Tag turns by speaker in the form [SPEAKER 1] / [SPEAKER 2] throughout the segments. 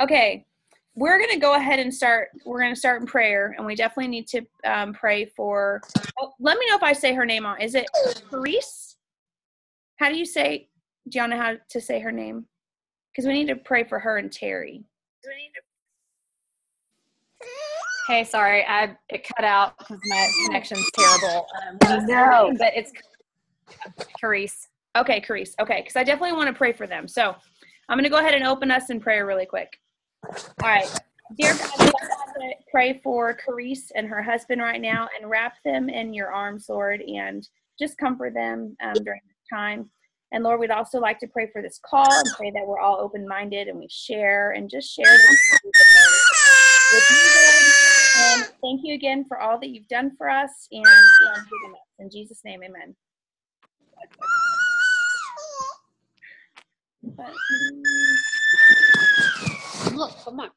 [SPEAKER 1] Okay, we're going to go ahead and start. We're going to start in prayer, and we definitely need to pray for. Oh, let me know if I say her name wrong. Is it Carice? How do you say? Do y'all know how to say her name? Because we need to pray for her and Terry.
[SPEAKER 2] Hey, sorry, it cut out because my connection's terrible.
[SPEAKER 1] No,
[SPEAKER 2] but it's Carice.
[SPEAKER 1] Okay, Carice. Okay, because I definitely want to pray for them. So I'm going to go ahead and open us in prayer really quick. All right. Dear God, we want to pray for Carice and her husband right now and wrap them in your arms, Lord, and just comfort them during this time. And Lord, we'd also like to pray for this call and pray that we're all open-minded and we share and just share this with you, Lord. And thank you again for all that you've done for us and given us. In Jesus' name, amen.
[SPEAKER 3] Look so much.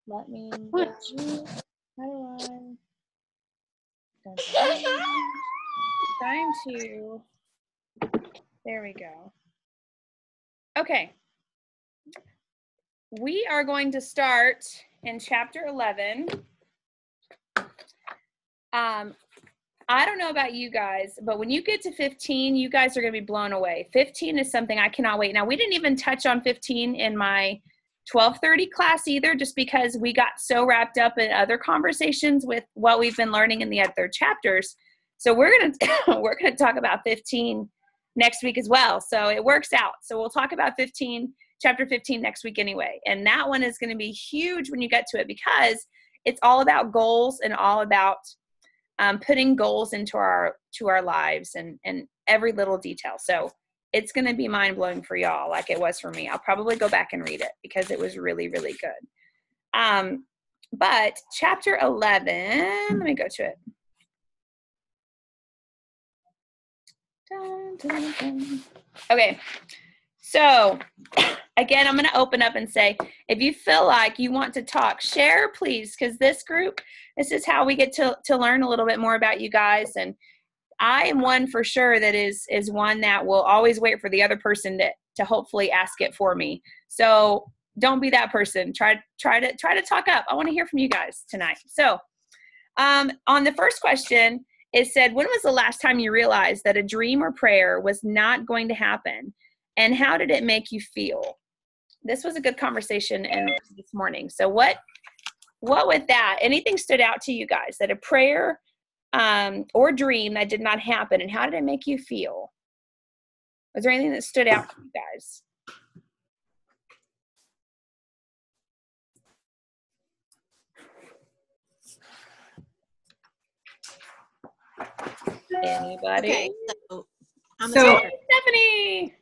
[SPEAKER 1] Let me. How do trying to. There we go. Okay. We are going to start in chapter 11. I don't know about you guys, but when you get to 15, you guys are going to be blown away. 15 is something I cannot wait. Now, we didn't even touch on 15 in my 12:30 class either, just because we got so wrapped up in other conversations with what we've been learning in the other chapters. So we're going to talk about 15 next week as well. So it works out. So we'll talk about chapter 15 next week anyway. And that one is going to be huge when you get to it, because it's all about goals and all about putting goals into our lives and every little detail. So it's going to be mind blowing for y'all, like it was for me. I'll probably go back and read it because it was really, really good. But chapter 11, let me go to it. Dun, dun, dun. Okay. So again, I'm going to open up and say, if you feel like you want to talk, share, please, because this is how we get to learn a little bit more about you guys. And I am one for sure that is one that will always wait for the other person to hopefully ask it for me. So don't be that person. Try to talk up. I want to hear from you guys tonight. So on the first question, it said, when was the last time you realized that a dream or prayer was not going to happen? And how did it make you feel? This was a good conversation this morning. So what with that, anything stood out to you guys that a prayer or dream that did not happen, and how did it make you feel? Was there anything that stood out to you guys? Anybody?
[SPEAKER 3] Okay, so I'm
[SPEAKER 1] Stephanie.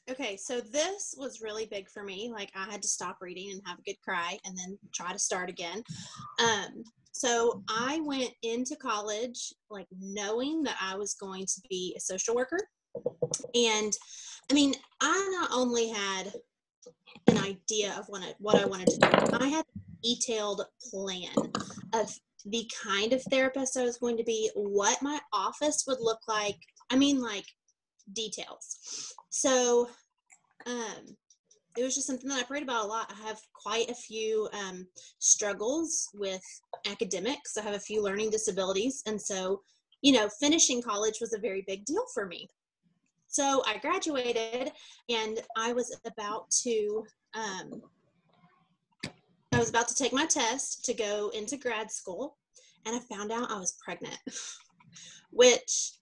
[SPEAKER 3] Okay, so this was really big for me. Like, I had to stop reading and have a good cry and then try to start again. So I went into college, like, knowing that I was going to be a social worker. And I mean, I not only had an idea of what I wanted to do, I had a detailed plan of the kind of therapist I was going to be, what my office would look like. I mean, like, details. So it was just something that I prayed about a lot. I have quite a few struggles with academics. I have a few learning disabilities. And so, finishing college was a very big deal for me. So I graduated, and I was about to take my test to go into grad school, and I found out I was pregnant, which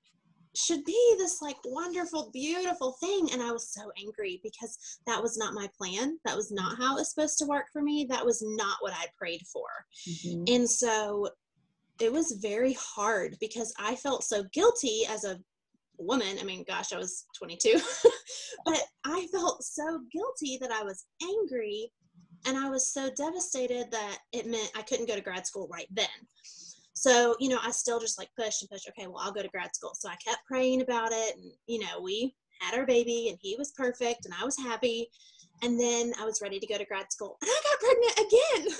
[SPEAKER 3] should be this, like, wonderful, beautiful thing. And I was so angry because that was not my plan. That was not how it was supposed to work for me. That was not what I prayed for. Mm-hmm. And so it was very hard because I felt so guilty as a woman. I mean, gosh, I was 22, but I felt so guilty that I was angry, and I was so devastated that it meant I couldn't go to grad school right then. So, I still just, like, pushed and pushed. Okay, well, I'll go to grad school. So I kept praying about it, and, we had our baby, and he was perfect, and I was happy. And then I was ready to go to grad school, and I got pregnant again.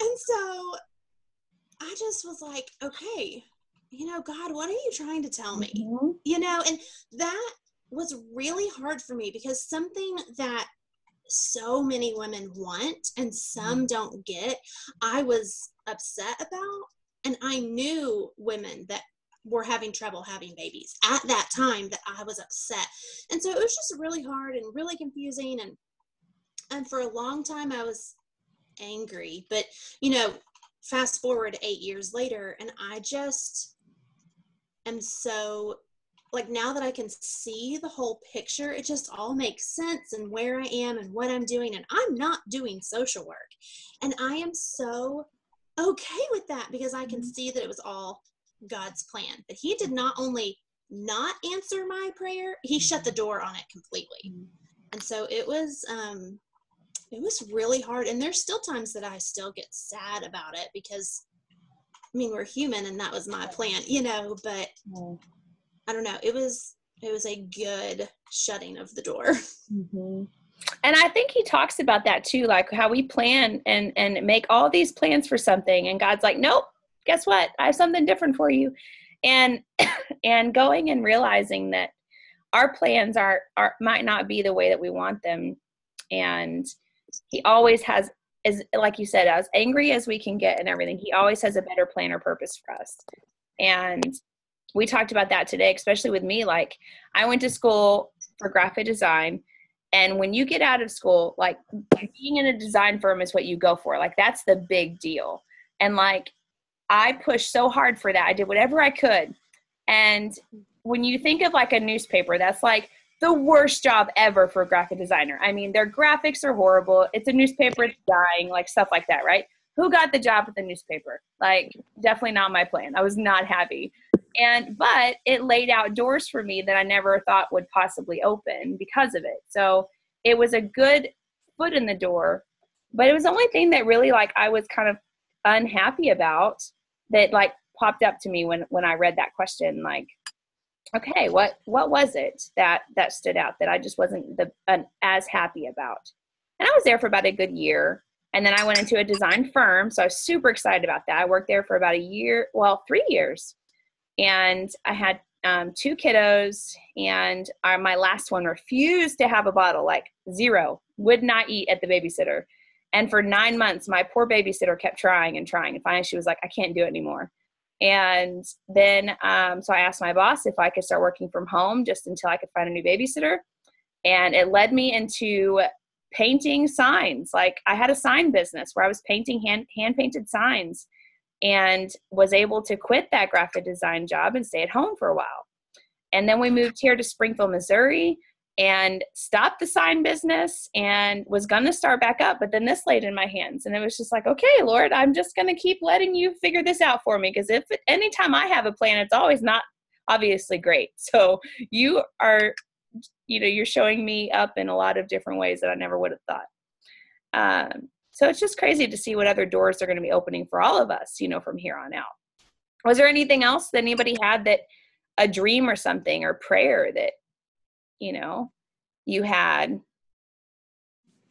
[SPEAKER 3] And so I just was like, okay, God, what are you trying to tell me? Mm-hmm. And that was really hard for me because something that so many women want and some don't get, I was upset about. And I knew women that were having trouble having babies at that time that I was upset. And so it was just really hard and really confusing. And for a long time I was angry, but fast forward 8 years later, and I just am so, like, now that I can see the whole picture, it just all makes sense and where I am and what I'm doing. And I'm not doing social work. And I am so okay with that because I can see that it was all God's plan. That he did not only not answer my prayer, he shut the door on it completely. And so it was really hard. And there's still times that I still get sad about it because, I mean, we're human and that was my plan, but I don't know. It was a good shutting of the door.
[SPEAKER 1] Mm-hmm. And I think he talks about that too, like how we plan and make all these plans for something. And God's like, nope, guess what? I have something different for you. And going and realizing that our plans might not be the way that we want them. And he always has, as like you said, as angry as we can get and everything, he always has a better plan or purpose for us. And we talked about that today, especially with me. Like, I went to school for graphic design. And when you get out of school, like, being in a design firm is what you go for. Like, that's the big deal. And like, I pushed so hard for that. I did whatever I could. And when you think of like a newspaper, that's like the worst job ever for a graphic designer. I mean, their graphics are horrible. It's a newspaper, it's dying, like stuff like that, right? Who got the job at the newspaper? Like, definitely not my plan. I was not happy. But it laid out doors for me that I never thought would possibly open because of it. So it was a good foot in the door, but it was the only thing that really, like, I was kind of unhappy about that, like, popped up to me when I read that question. Like, okay, what was it that stood out that I just wasn't as happy about? And I was there for about a good year. And then I went into a design firm. So I was super excited about that. I worked there for about 3 years. And I had 2 kiddos, and my last one refused to have a bottle, like 0, would not eat at the babysitter. And for 9 months, my poor babysitter kept trying. And finally she was like, I can't do it anymore. And then, so I asked my boss if I could start working from home just until I could find a new babysitter. And it led me into painting signs. Like, I had a sign business where I was painting hand painted signs, and was able to quit that graphic design job and stay at home for a while. And then we moved here to Springfield, Missouri, and stopped the sign business and was going to start back up. But then this laid in my hands, and it was just like, okay, Lord, I'm just going to keep letting you figure this out for me. Because anytime I have a plan, it's always not obviously great. So you are, you're showing me up in a lot of different ways that I never would have thought. So it's just crazy to see what other doors are going to be opening for all of us, from here on out. Was there anything else that anybody had, that a dream or something or prayer that, you had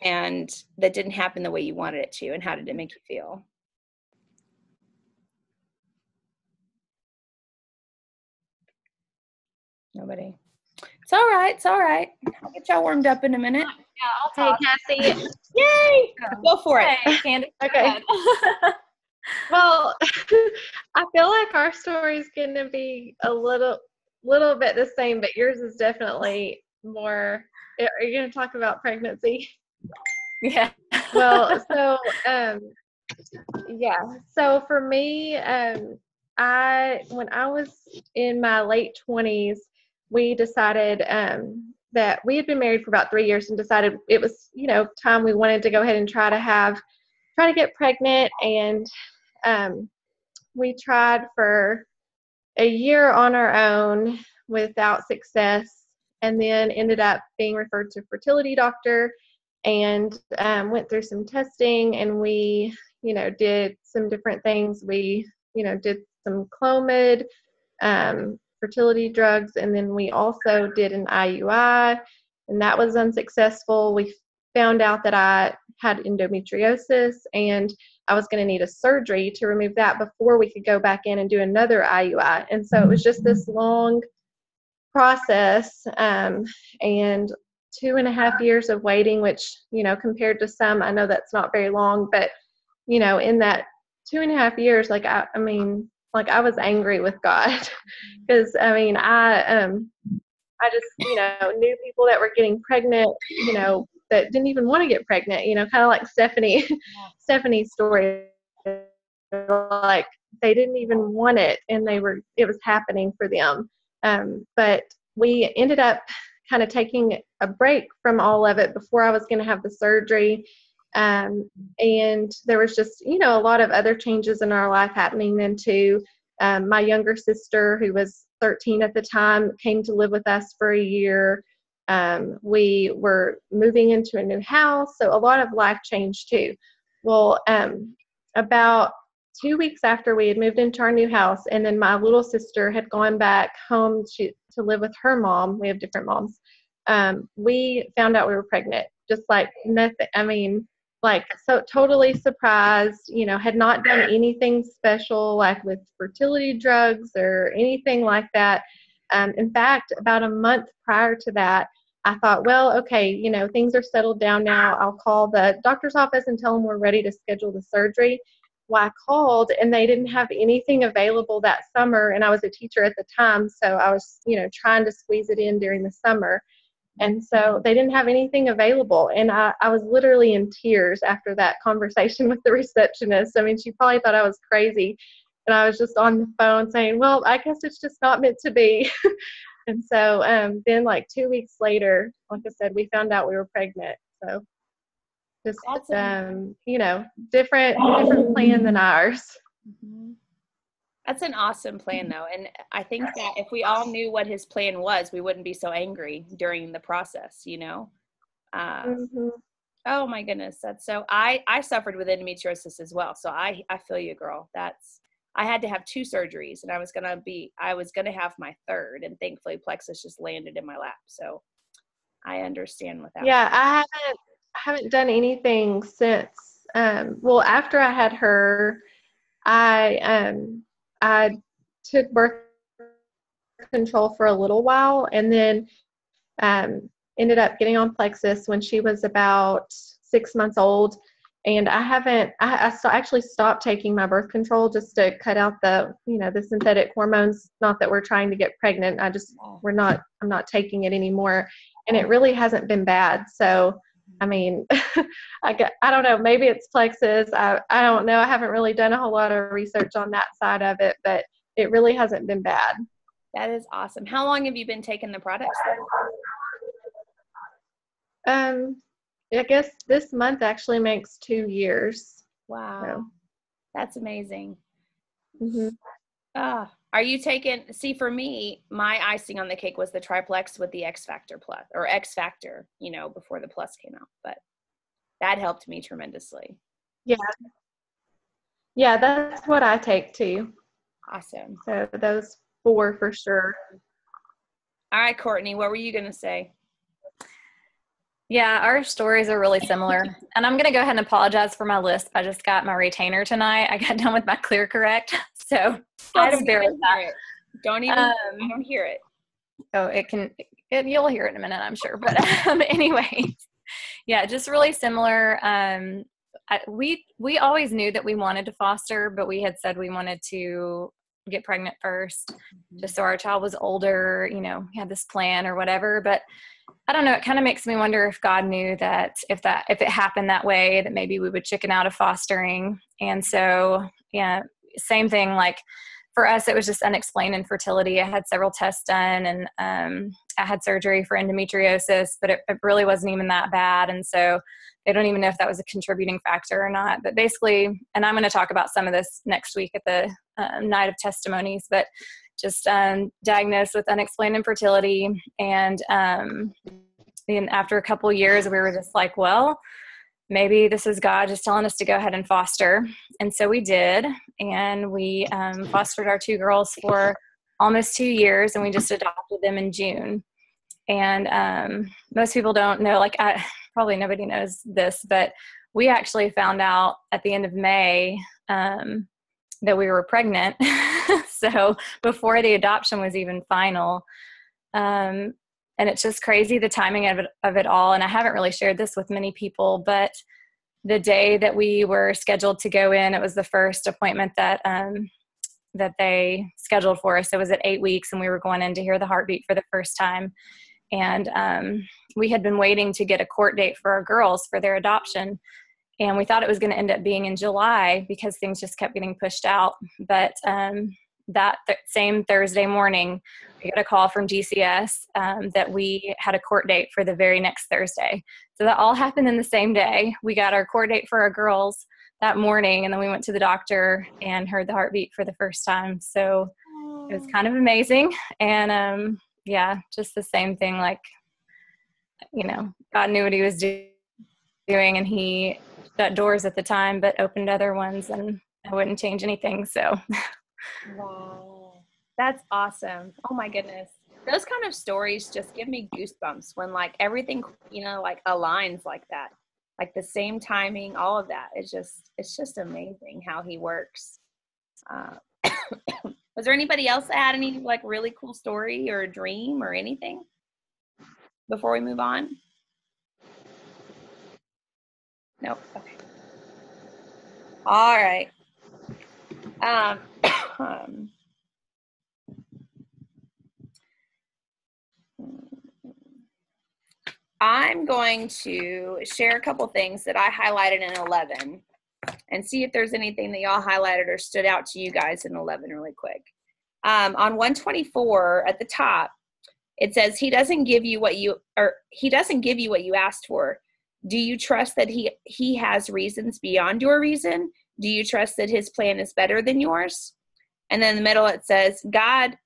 [SPEAKER 1] and that didn't happen the way you wanted it to? And how did it make you feel? Nobody. It's all right. It's all right. I'll get y'all warmed up in a minute.
[SPEAKER 2] Yeah, I'll talk.
[SPEAKER 4] Hey, Cassie.
[SPEAKER 1] Yay! Go for it.
[SPEAKER 2] Hey, Candace.
[SPEAKER 4] Okay. Well, I feel like our story is going to be a little bit the same, but yours is definitely more. Are you going to talk about pregnancy?
[SPEAKER 2] Yeah.
[SPEAKER 4] Well, so yeah. So for me, when I was in my late 20s, we decided that we had been married for about 3 years and decided it was, time we wanted to go ahead and try to get pregnant. And we tried for a year on our own without success, and then ended up being referred to a fertility doctor and went through some testing, and we, did some different things. We, did some Clomid, fertility drugs, and then we also did an IUI, and that was unsuccessful. We found out that I had endometriosis, and I was going to need a surgery to remove that before we could go back in and do another IUI. And so it was just this long process, and 2.5 years of waiting, which, compared to some, I know that's not very long, but, in that 2.5 years, like, I mean, like, I was angry with God because, I mean, I just, knew people that were getting pregnant, that didn't even want to get pregnant, kind of like Stephanie's story. Like, they didn't even want it, and it was happening for them. But we ended up kind of taking a break from all of it before I was going to have the surgery. And there was just, a lot of other changes in our life happening then too. My younger sister, who was 13 at the time, came to live with us for a year. We were moving into a new house, so a lot of life changed too. Well, about 2 weeks after we had moved into our new house, and then my little sister had gone back home to live with her mom. We have different moms. We found out we were pregnant, just like nothing. I mean, like, so totally surprised, had not done anything special, like with fertility drugs or anything like that. In fact, about a month prior to that, I thought, well, okay, things are settled down now. I'll call the doctor's office and tell them we're ready to schedule the surgery. Well, I called, and they didn't have anything available that summer, and I was a teacher at the time, so I was, trying to squeeze it in during the summer. And so they didn't have anything available. And I was literally in tears after that conversation with the receptionist. I mean, she probably thought I was crazy. And I was just on the phone saying, well, I guess it's just not meant to be. And so then, like, 2 weeks later, like I said, we found out we were pregnant. So just, different plan than ours.
[SPEAKER 1] Mm-hmm. That's an awesome plan, though. And I think that if we all knew what his plan was, we wouldn't be so angry during the process,
[SPEAKER 4] Mm-hmm.
[SPEAKER 1] Oh my goodness. That's so, I suffered with endometriosis as well. So I feel you, girl. I had to have 2 surgeries, and I was going to have my third, and thankfully Plexus just landed in my lap. So I understand with that.
[SPEAKER 4] Yeah, I haven't done anything since, after I had her, I took birth control for a little while, and then ended up getting on Plexus when she was about 6 months old. And I actually stopped taking my birth control just to cut out the synthetic hormones. Not that we're trying to get pregnant. I'm not taking it anymore. And it really hasn't been bad. So, I mean, I don't know, maybe it's Plexus. I don't know. I haven't really done a whole lot of research on that side of it, but it really hasn't been bad.
[SPEAKER 1] That is awesome. How long have you been taking the products?
[SPEAKER 4] I guess this month actually makes 2 years.
[SPEAKER 1] Wow.
[SPEAKER 4] So.
[SPEAKER 1] That's amazing.
[SPEAKER 4] Mm-hmm.
[SPEAKER 1] Are you for me, my icing on the cake was the triplex with the X Factor Plus, or X Factor, before the Plus came out, but that helped me tremendously.
[SPEAKER 4] Yeah. Yeah, that's what I take too.
[SPEAKER 1] Awesome.
[SPEAKER 4] So those 4 for sure.
[SPEAKER 1] All right, Courtney, what were you going to say?
[SPEAKER 2] Yeah, our stories are really similar. And I'm going to go ahead and apologize for my lisp. I just got my retainer tonight. I got done with my clear correct. So I just bear with that.
[SPEAKER 1] Don't even, I don't hear it.
[SPEAKER 2] Oh, you'll hear it in a minute, I'm sure. But anyway, yeah, just really similar. We always knew that we wanted to foster, but we had said we wanted to get pregnant first, just so our child was older, had this plan or whatever. But I don't know, it kind of makes me wonder if God knew that if it happened that way, that maybe we would chicken out of fostering. And so, yeah, same thing. Like for us, it was just unexplained infertility. I had several tests done, and I had surgery for endometriosis, but it really wasn't even that bad. And so they don't even know if that was a contributing factor or not. But basically, and I'm going to talk about some of this next week at the night of testimonies, but just diagnosed with unexplained infertility. And after a couple of years, we were just like, well, maybe this is God just telling us to go ahead and foster. And so we did. And we fostered our 2 girls for almost 2 years, and we just adopted them in June. And most people don't know, probably nobody knows this, but we actually found out at the end of May that we were pregnant. So before the adoption was even final, And it's just crazy, the timing of it all. And I haven't really shared this with many people, but the day that we were scheduled to go in, it was the first appointment that they scheduled for us. It was at 8 weeks, and we were going in to hear the heartbeat for the first time. And we had been waiting to get a court date for our girls for their adoption. And we thought it was going to end up being in July because things just kept getting pushed out. But that same Thursday morning, we got a call from DCS that we had a court date for the very next Thursday. So that all happened in the same day. We got our court date for our girls that morning, and then we went to the doctor and heard the heartbeat for the first time. So it was kind of amazing. And yeah, just the same thing, like, God knew what he was doing, and he shut doors at the time, but opened other ones, and I wouldn't change anything. So
[SPEAKER 1] wow, that's awesome. Oh my goodness. Those kind of stories just give me goosebumps when like everything, like aligns like that, like the same timing, all of that. It's just amazing how he works. Was there anybody else that had any like really cool story or a dream or anything before we move on? Nope. Okay. All right. I'm going to share a couple things that I highlighted in 11 and see if there's anything that y'all highlighted or stood out to you guys in 11 really quick. On 124 at the top, it says he doesn't give you what you asked for. Do you trust that he has reasons beyond your reason? Do you trust that his plan is better than yours? And then in the middle it says, God,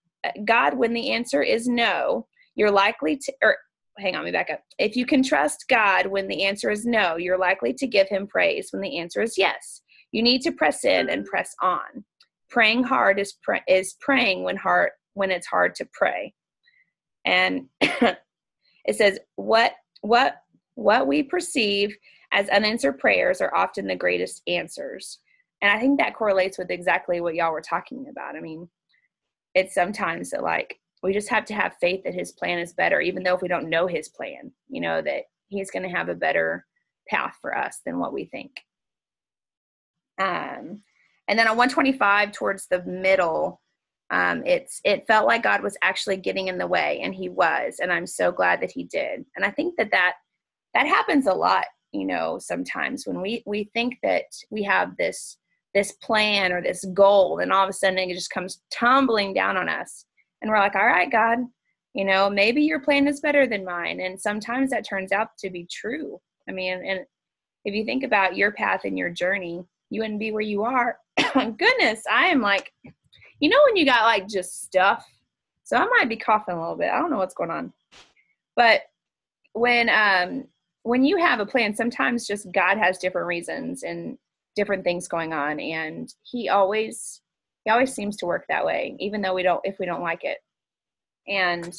[SPEAKER 1] when the answer is no, you're likely to, or hang on, let me back up. If you can trust God when the answer is no, you're likely to give him praise when the answer is yes. You need to press in and press on. Praying hard is praying when it's hard to pray. And it says, what we perceive as unanswered prayers are often the greatest answers. And I think that correlates with exactly what y'all were talking about. I mean, it's sometimes that like, we just have to have faith that his plan is better, even though if we don't know his plan, that he's going to have a better path for us than what we think. And then on 125 towards the middle, it felt like God was actually getting in the way, and he was, and I'm so glad that he did. And I think that happens a lot, sometimes when we think that we have this plan or this goal, and all of a sudden it just comes tumbling down on us. And we're like, all right, God, maybe your plan is better than mine. And sometimes that turns out to be true. I mean, and if you think about your path and your journey, you wouldn't be where you are. Goodness, I am like, when you got like just stuff. So I might be coughing a little bit. I don't know what's going on. But when you have a plan, sometimes just God has different reasons and different things going on. And he always seems to work that way, even though if we don't like it. And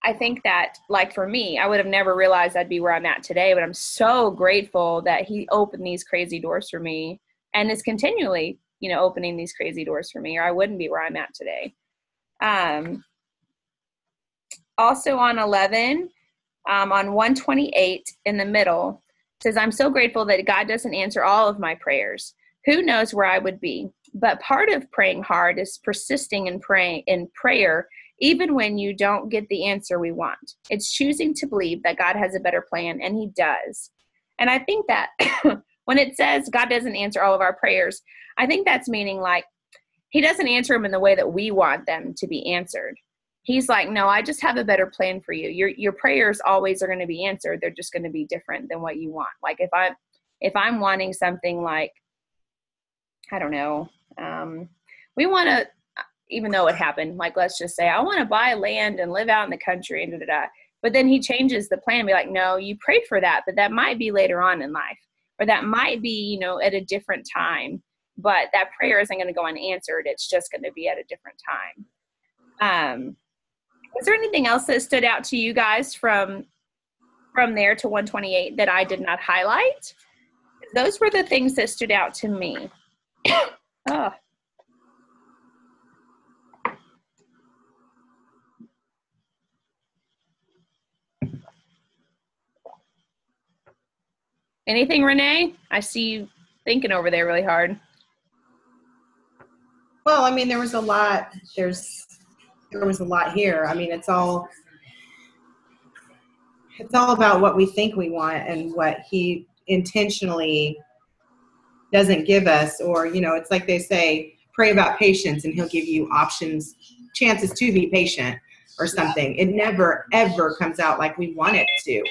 [SPEAKER 1] I think that, like for me, I would have never realized I'd be where I'm at today, but I'm so grateful that he opened these crazy doors for me and is continually, opening these crazy doors for me, or I wouldn't be where I'm at today. Also on 11, on 128 in the middle, says, I'm so grateful that God doesn't answer all of my prayers. Who knows where I would be? But part of praying hard is persisting in prayer, even when you don't get the answer we want. It's choosing to believe that God has a better plan, and he does. And I think that when it says God doesn't answer all of our prayers, I think that's meaning like he doesn't answer them in the way that we want them to be answered. He's like, no, I just have a better plan for you. Your prayers always are going to be answered. They're just going to be different than what you want. Like if I'm wanting something like, I don't know, we want to, even though it happened, like, let's just say I want to buy land and live out in the country and da-da-da. But then he changes the plan and be like, no, you prayed for that, but that might be later on in life, or that might be, at a different time, but that prayer isn't going to go unanswered. It's just going to be at a different time. Is there anything else that stood out to you guys from there to 128 that I did not highlight? Those were the things that stood out to me. Oh. Anything, Renee? I see you thinking over there really hard.
[SPEAKER 5] Well, I mean, there was a lot. There was a lot here. I mean, it's all about what we think we want and what he intentionally doesn't give us. Or, it's like they say, pray about patience and he'll give you chances to be patient or something. It never, ever comes out like we want it to.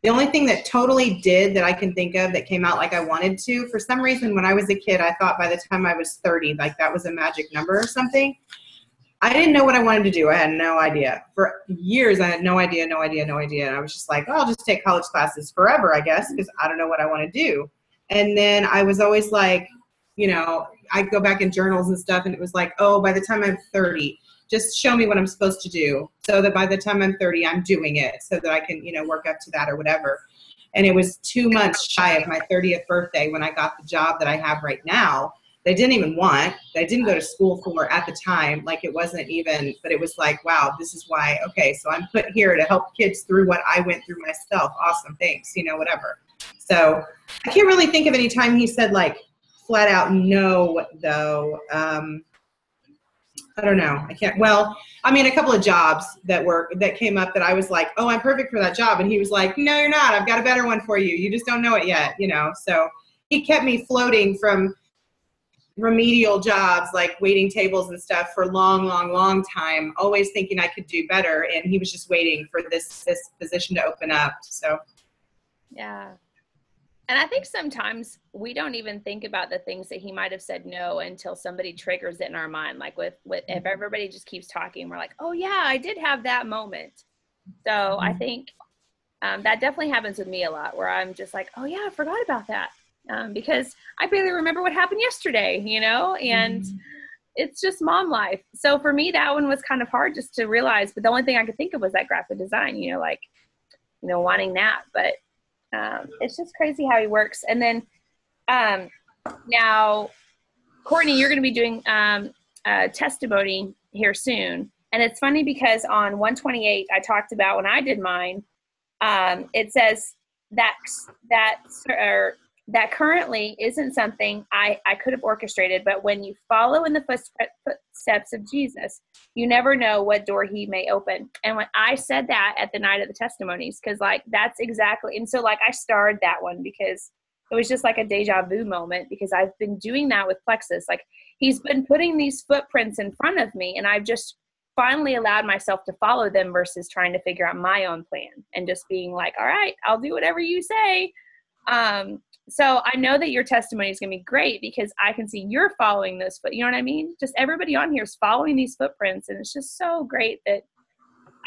[SPEAKER 5] The only thing that totally did that I can think of that came out like I wanted to, for some reason, when I was a kid, I thought by the time I was 30, like that was a magic number or something. I didn't know what I wanted to do. I had no idea. For years, I had no idea. And I was just like, oh, I'll just take college classes forever, I guess, because I don't know what I want to do. And then I was always like, I'd go back in journals and stuff, and it was like, oh, by the time I'm 30, just show me what I'm supposed to do so that by the time I'm 30, I'm doing it so that I can, work up to that or whatever. And it was 2 months shy of my 30th birthday when I got the job that I have right now. They didn't even want, that I didn't go to school for at the time. Like it wasn't even, but it was like, wow, this is why, okay, so I'm put here to help kids through what I went through myself. Awesome, thanks, whatever. So I can't really think of any time he said like flat out no, though. I don't know. I can't. Well, I mean, a couple of jobs that came up that I was like, oh, I'm perfect for that job. And he was like, no, you're not. I've got a better one for you. You just don't know it yet, So he kept me floating from remedial jobs, like waiting tables and stuff for a long, long, long time, always thinking I could do better. And he was just waiting for this position to open up. So.
[SPEAKER 1] Yeah. And I think sometimes we don't even think about the things that he might have said no until somebody triggers it in our mind. Like with if everybody just keeps talking, we're like, oh yeah, I did have that moment. So I think that definitely happens with me a lot, where I'm just like, oh yeah, I forgot about that. Because I barely remember what happened yesterday, and it's just mom life. So for me, that one was kind of hard just to realize, but the only thing I could think of was that graphic design, wanting that, but it's just crazy how he works. And then now, Courtney, you're going to be doing testimony here soon. And it's funny because on 128, I talked about when I did mine, it says that currently isn't something I could have orchestrated, but when you follow in the footsteps of Jesus, you never know what door he may open. And when I said that at the night of the testimonies, because that's exactly, and so I starred that one because it was just like a deja vu moment, because I've been doing that with Plexus. He's been putting these footprints in front of me, and I've just finally allowed myself to follow them versus trying to figure out my own plan and just being like, all right, I'll do whatever you say. So I know that your testimony is going to be great because I can see you're following those you know what I mean? Just everybody on here is following these footprints, and it's just so great that,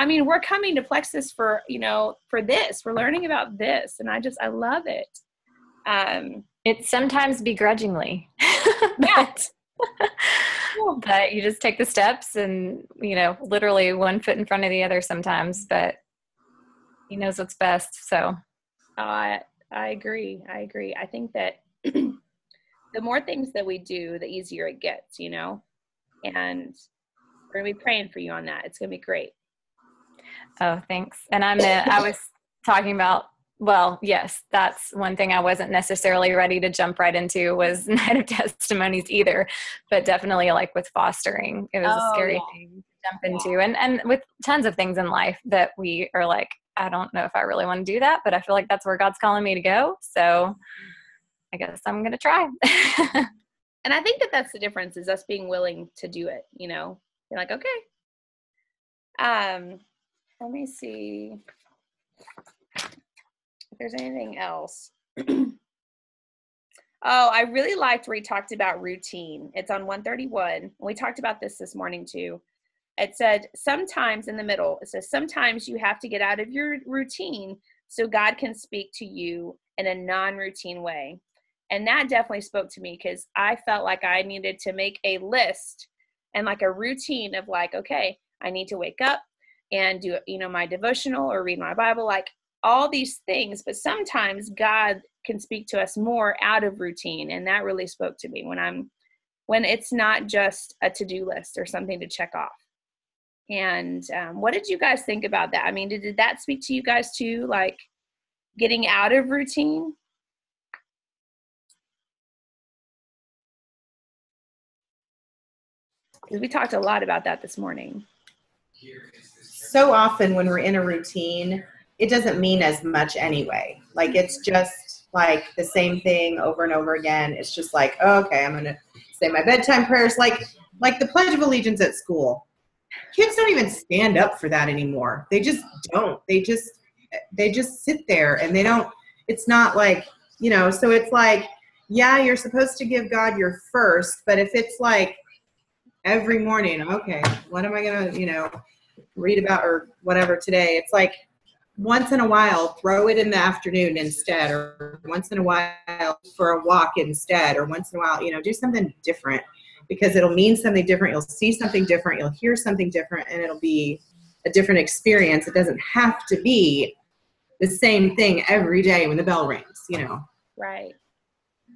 [SPEAKER 1] we're coming to Plexus for this, we're learning about this. And I love it.
[SPEAKER 2] It's sometimes begrudgingly, but you just take the steps and, literally one foot in front of the other sometimes, but he knows what's best. So I agree. I think that the more things that we do, the easier it gets, and we're going to be praying for you on that. It's going to be great. Oh, thanks. And I was talking about, well, yes, that's one thing I wasn't necessarily ready to jump right into was Night of Testimonies either, but definitely with fostering, it was a scary thing to jump into. And with tons of things in life that we are like, I don't know if I really want to do that, but I feel like that's where God's calling me to go. So I guess I'm going to try.
[SPEAKER 1] And I think that that's the difference, is us being willing to do it, You're like, okay. Let me see if there's anything else. Oh, I really liked where he talked about routine. It's on 131. We talked about this morning too. It said sometimes in the middle, it says sometimes you have to get out of your routine so God can speak to you in a non-routine way. And that definitely spoke to me because I felt like I needed to make a list and a routine of okay, I need to wake up and do, my devotional or read my Bible, all these things. But sometimes God can speak to us more out of routine. And that really spoke to me when it's not just a to-do list or something to check off. And what did you guys think about that? Did that speak to you guys too? Getting out of routine? Because we talked a lot about that this morning.
[SPEAKER 5] So often when we're in a routine, it doesn't mean as much anyway. Like it's just like the same thing over and over again. It's just like, oh, okay, I'm going to say my bedtime prayers, like the Pledge of Allegiance at school. Kids don't even stand up for that anymore. They just don't. They just sit there and they don't, it's not like, you know, so it's like, yeah, you're supposed to give God your first, but if it's like every morning, okay, what am I going to, you know, read about or whatever today? It's like once in a while, throw it in the afternoon instead, or once in a while for a walk instead, or once in a while, you know, do something different because it'll mean something different. You'll see something different. You'll hear something different, and it'll be a different experience. It doesn't have to be the same thing every day when the bell rings, you know.
[SPEAKER 1] Right.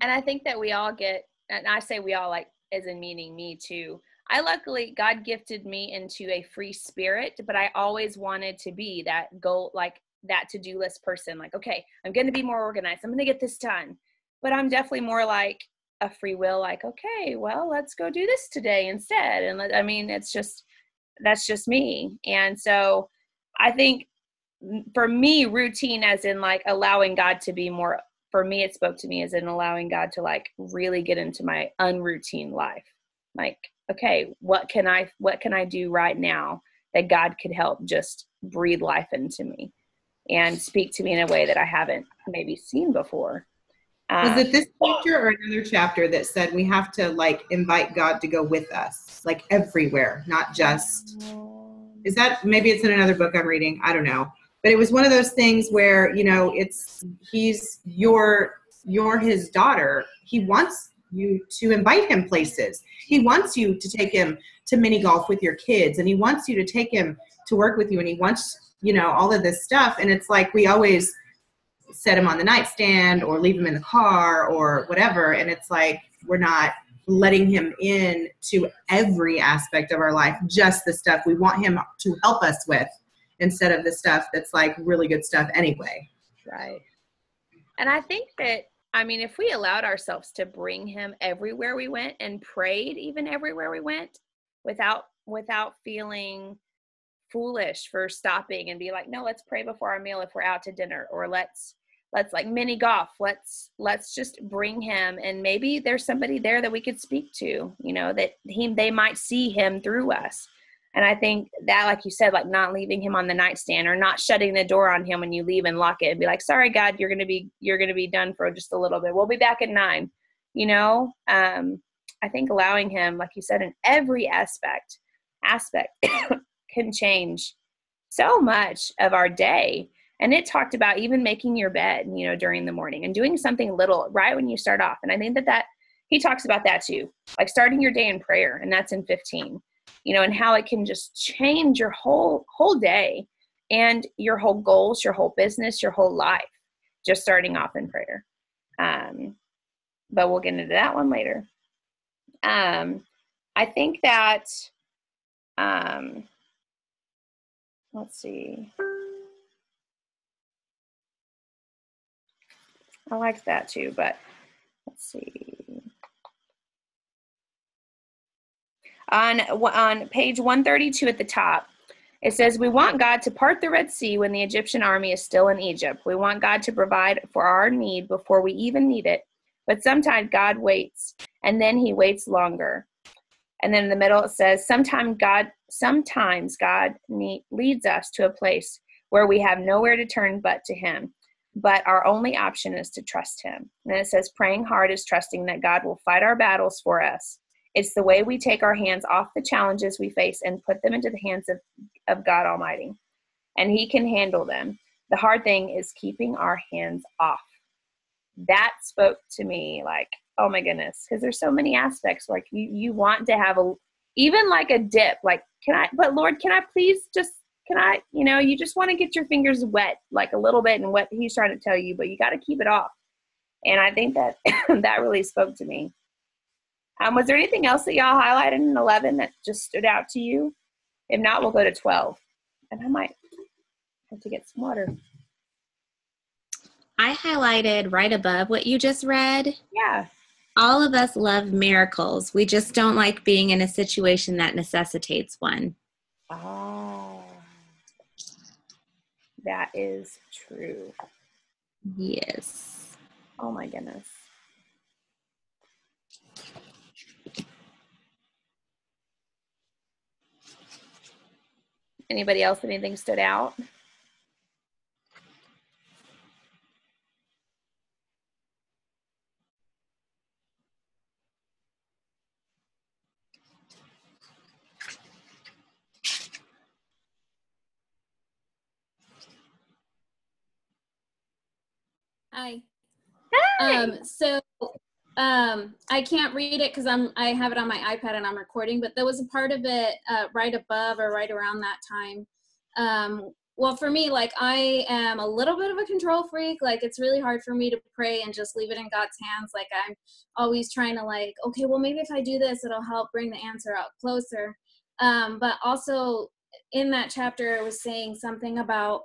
[SPEAKER 1] And I think that we all get, and I say we all, like, as in meaning me too. I luckily, God gifted me into a free spirit, but I always wanted to be that goal, like that to-do list person. Like, okay, I'm going to be more organized. I'm going to get this done. But I'm definitely more like a free will, like, okay, well, let's go do this today instead. And I mean, that's just me. And so I think for me, routine as in like allowing God to be more, for me, it spoke to me as in allowing God to like really get into my unroutine life. Like, okay, what can I do right now that God could help just breathe life into me and speak to me in a way that I haven't maybe seen before.
[SPEAKER 5] Was it this chapter or another chapter that said we have to like invite God to go with us, like everywhere, not just, is that, maybe it's in another book I'm reading, I don't know. But it was one of those things where, you know, you're his daughter. He wants you to invite him places. He wants you to take him to mini golf with your kids, and he wants you to take him to work with you, and he wants, you know, all of this stuff. And it's like we always set him on the nightstand or leave him in the car or whatever. And it's like we're not letting him in to every aspect of our life, just the stuff we want him to help us with instead of the stuff that's like really good stuff anyway.
[SPEAKER 1] Right. And I think that, I mean, if we allowed ourselves to bring him everywhere we went and prayed even everywhere we went without feeling foolish for stopping and be like, no, let's pray before our meal if we're out to dinner, or let's like mini golf. Let's just bring him, and maybe there's somebody there that we could speak to, you know, that they might see him through us. And I think that, like you said, like not leaving him on the nightstand or not shutting the door on him when you leave and lock it and be like, sorry, God, you're going to be done for just a little bit. We'll be back at 9, you know? I think allowing him, like you said, in every aspect can change so much of our day. And it talked about even making your bed, you know, during the morning and doing something little right when you start off. And I think that he talks about that too, like starting your day in prayer. And that's in 15, you know, and how it can just change your whole day and your whole goals, your whole business, your whole life, just starting off in prayer. But we'll get into that one later. I think that, let's see. I like that too, but let's see. On page 132 at the top, it says, we want God to part the Red Sea when the Egyptian army is still in Egypt. We want God to provide for our need before we even need it. But sometimes God waits, and then he waits longer. And then in the middle it says, sometimes God leads us to a place where we have nowhere to turn but to him. But our only option is to trust him. And then it says, praying hard is trusting that God will fight our battles for us. It's the way we take our hands off the challenges we face and put them into the hands of God Almighty. And he can handle them. The hard thing is keeping our hands off. That spoke to me like, oh my goodness, because there's so many aspects. Like you want to have even like a dip, like, Lord, can I please just, you know, you just want to get your fingers wet, like a little bit in what he's trying to tell you, but you got to keep it off. And I think that that really spoke to me. Was there anything else that y'all highlighted in 11 that just stood out to you? If not, we'll go to 12. And I might have to get some water.
[SPEAKER 6] I highlighted right above what you just read.
[SPEAKER 1] Yeah.
[SPEAKER 6] all of us love miracles. We just don't like being in a situation that necessitates one.
[SPEAKER 1] Oh, that is true.
[SPEAKER 6] Yes.
[SPEAKER 1] Oh my goodness. Anybody else, anything stood out?
[SPEAKER 7] Hi.
[SPEAKER 1] Hey!
[SPEAKER 7] I can't read it because I have it on my iPad and I'm recording, but there was a part of it right above or right around that time. Well, for me, like, I am a little bit of a control freak. Like, it's really hard for me to pray and just leave it in God's hands. Like, I'm always trying to, like, okay, well, maybe if I do this, it'll help bring the answer out closer. But also in that chapter, it was saying something about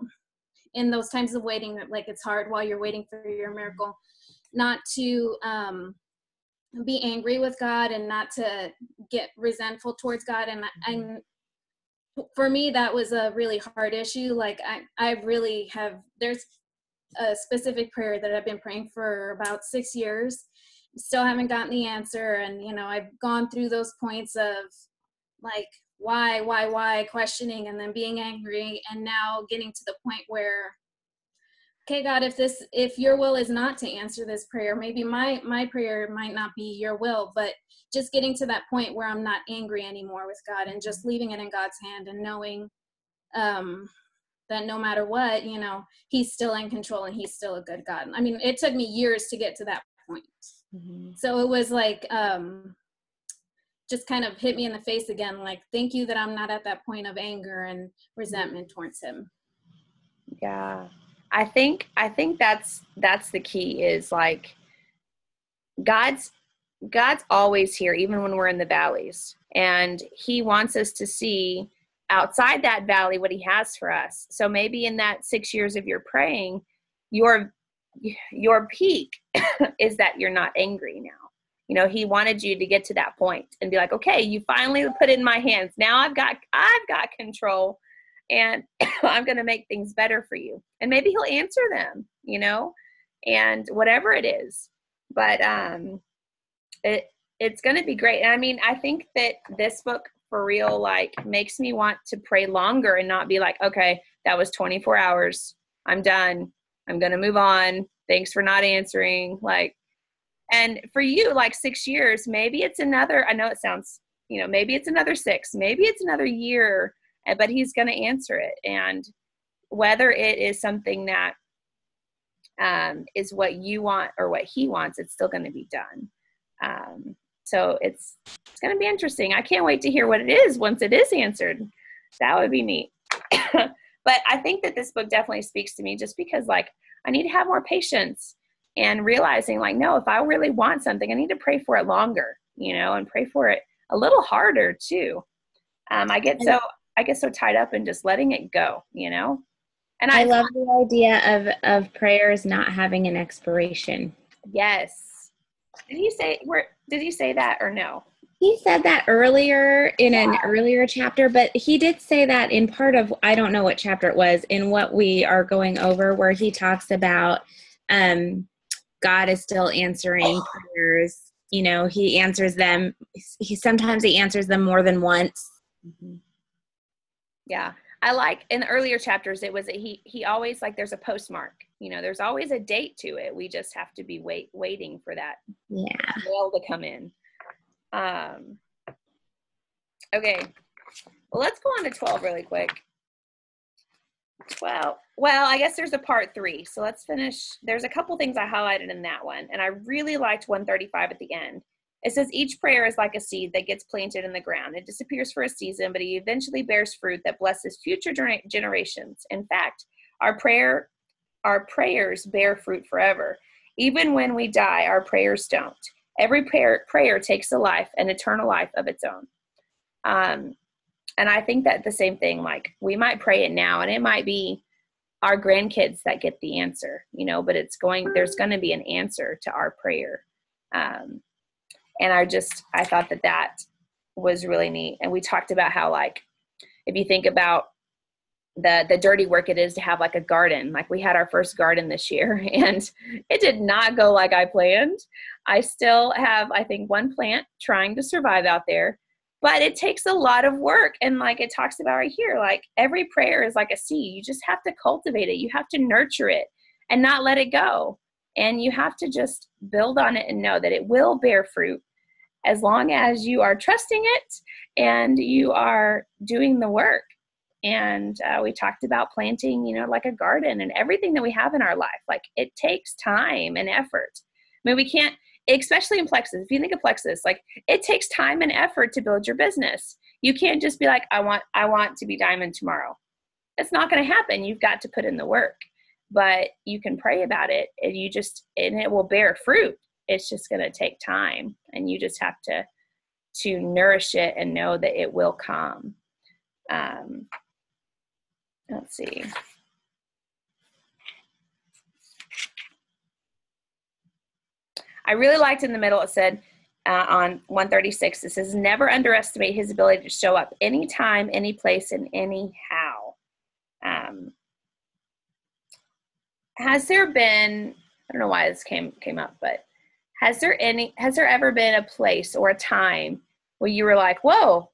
[SPEAKER 7] in those times of waiting, that like it's hard while you're waiting for your miracle, not to be angry with God and not to get resentful towards God. And for me, that was a really hard issue. Like I really have, there's a specific prayer that I've been praying for about 6 years, still haven't gotten the answer. And, you know, I've gone through those points of like, why, questioning, and then being angry, and now getting to the point where, okay, God, if your will is not to answer this prayer, maybe my prayer might not be your will, but just getting to that point where I'm not angry anymore with God and just leaving it in God's hand and knowing that no matter what, you know, he's still in control and he's still a good God. I mean, it took me years to get to that point. Mm-hmm. So it was like, just kind of hit me in the face again. Like, thank you that I'm not at that point of anger and resentment towards him.
[SPEAKER 1] Yeah. I think that's the key, is like God's always here, even when we're in the valleys, and he wants us to see outside that valley what he has for us. So maybe in that 6 years of your praying, your peak is that you're not angry now. You know, he wanted you to get to that point and be like, okay, you finally put it in my hands. Now I've got control, and I'm going to make things better for you. And maybe he'll answer them, you know, and whatever it is. But it's going to be great. And I mean, I think that this book for real, like, makes me want to pray longer and not be like, okay, that was 24 hours. I'm done. I'm going to move on. Thanks for not answering. Like, and for you, like 6 years, maybe it's another, I know it sounds, you know, maybe it's another 6, maybe it's another year, but he's going to answer it. And whether it is something that is what you want or what he wants, it's still going to be done. So it's going to be interesting. I can't wait to hear what it is once it is answered. That would be neat. But I think that this book definitely speaks to me, just because, like, I need to have more patience and realizing, like, no, if I really want something, I need to pray for it longer, you know, and pray for it a little harder too. I get so tied up in just letting it go, you know. And
[SPEAKER 6] I love the idea of prayers not having an expiration.
[SPEAKER 1] Yes. Did he say that or no?
[SPEAKER 6] He said that earlier in an earlier chapter, but he did say that in part of, I don't know what chapter it was, in what we are going over, where he talks about God is still answering prayers. You know, he answers them. Sometimes he answers them more than once.
[SPEAKER 1] Mm-hmm. Yeah. I like in the earlier chapters, it was he always, like, there's a postmark, you know, there's always a date to it. We just have to be waiting for that mail to come in. Okay. Well, let's go on to 12 really quick. Well, I guess there's a part 3. So let's finish. There's a couple things I highlighted in that one, and I really liked 135 at the end. It says, each prayer is like a seed that gets planted in the ground. It disappears for a season, but it eventually bears fruit that blesses future generations. In fact, our prayers bear fruit forever. Even when we die, our prayers don't. Every prayer takes a life, an eternal life of its own. And I think that the same thing, like, we might pray it now, and it might be our grandkids that get the answer, you know, but there's going to be an answer to our prayer. And I thought that was really neat. And we talked about how, like, if you think about the dirty work it is to have like a garden, like we had our first garden this year and it did not go like I planned. I still have, I think, one plant trying to survive out there, but it takes a lot of work. And like it talks about right here, like every prayer is like a seed. You just have to cultivate it. You have to nurture it and not let it go. And you have to just build on it and know that it will bear fruit as long as you are trusting it and you are doing the work. And we talked about planting, like a garden, and everything that we have in our life. Like it takes time and effort. I mean, we can't, especially in Plexus, if you think of Plexus, like it takes time and effort to build your business. You can't just be like, I want to be diamond tomorrow. It's not going to happen. You've got to put in the work, but you can pray about it and it will bear fruit. It's just going to take time, and you just have to nourish it and know that it will come. Let's see. I really liked in the middle, it said on 136, it says, never underestimate his ability to show up anytime, any place, and anyhow. Has there been, I don't know why this came up, but has there ever been a place or a time where you were like, whoa,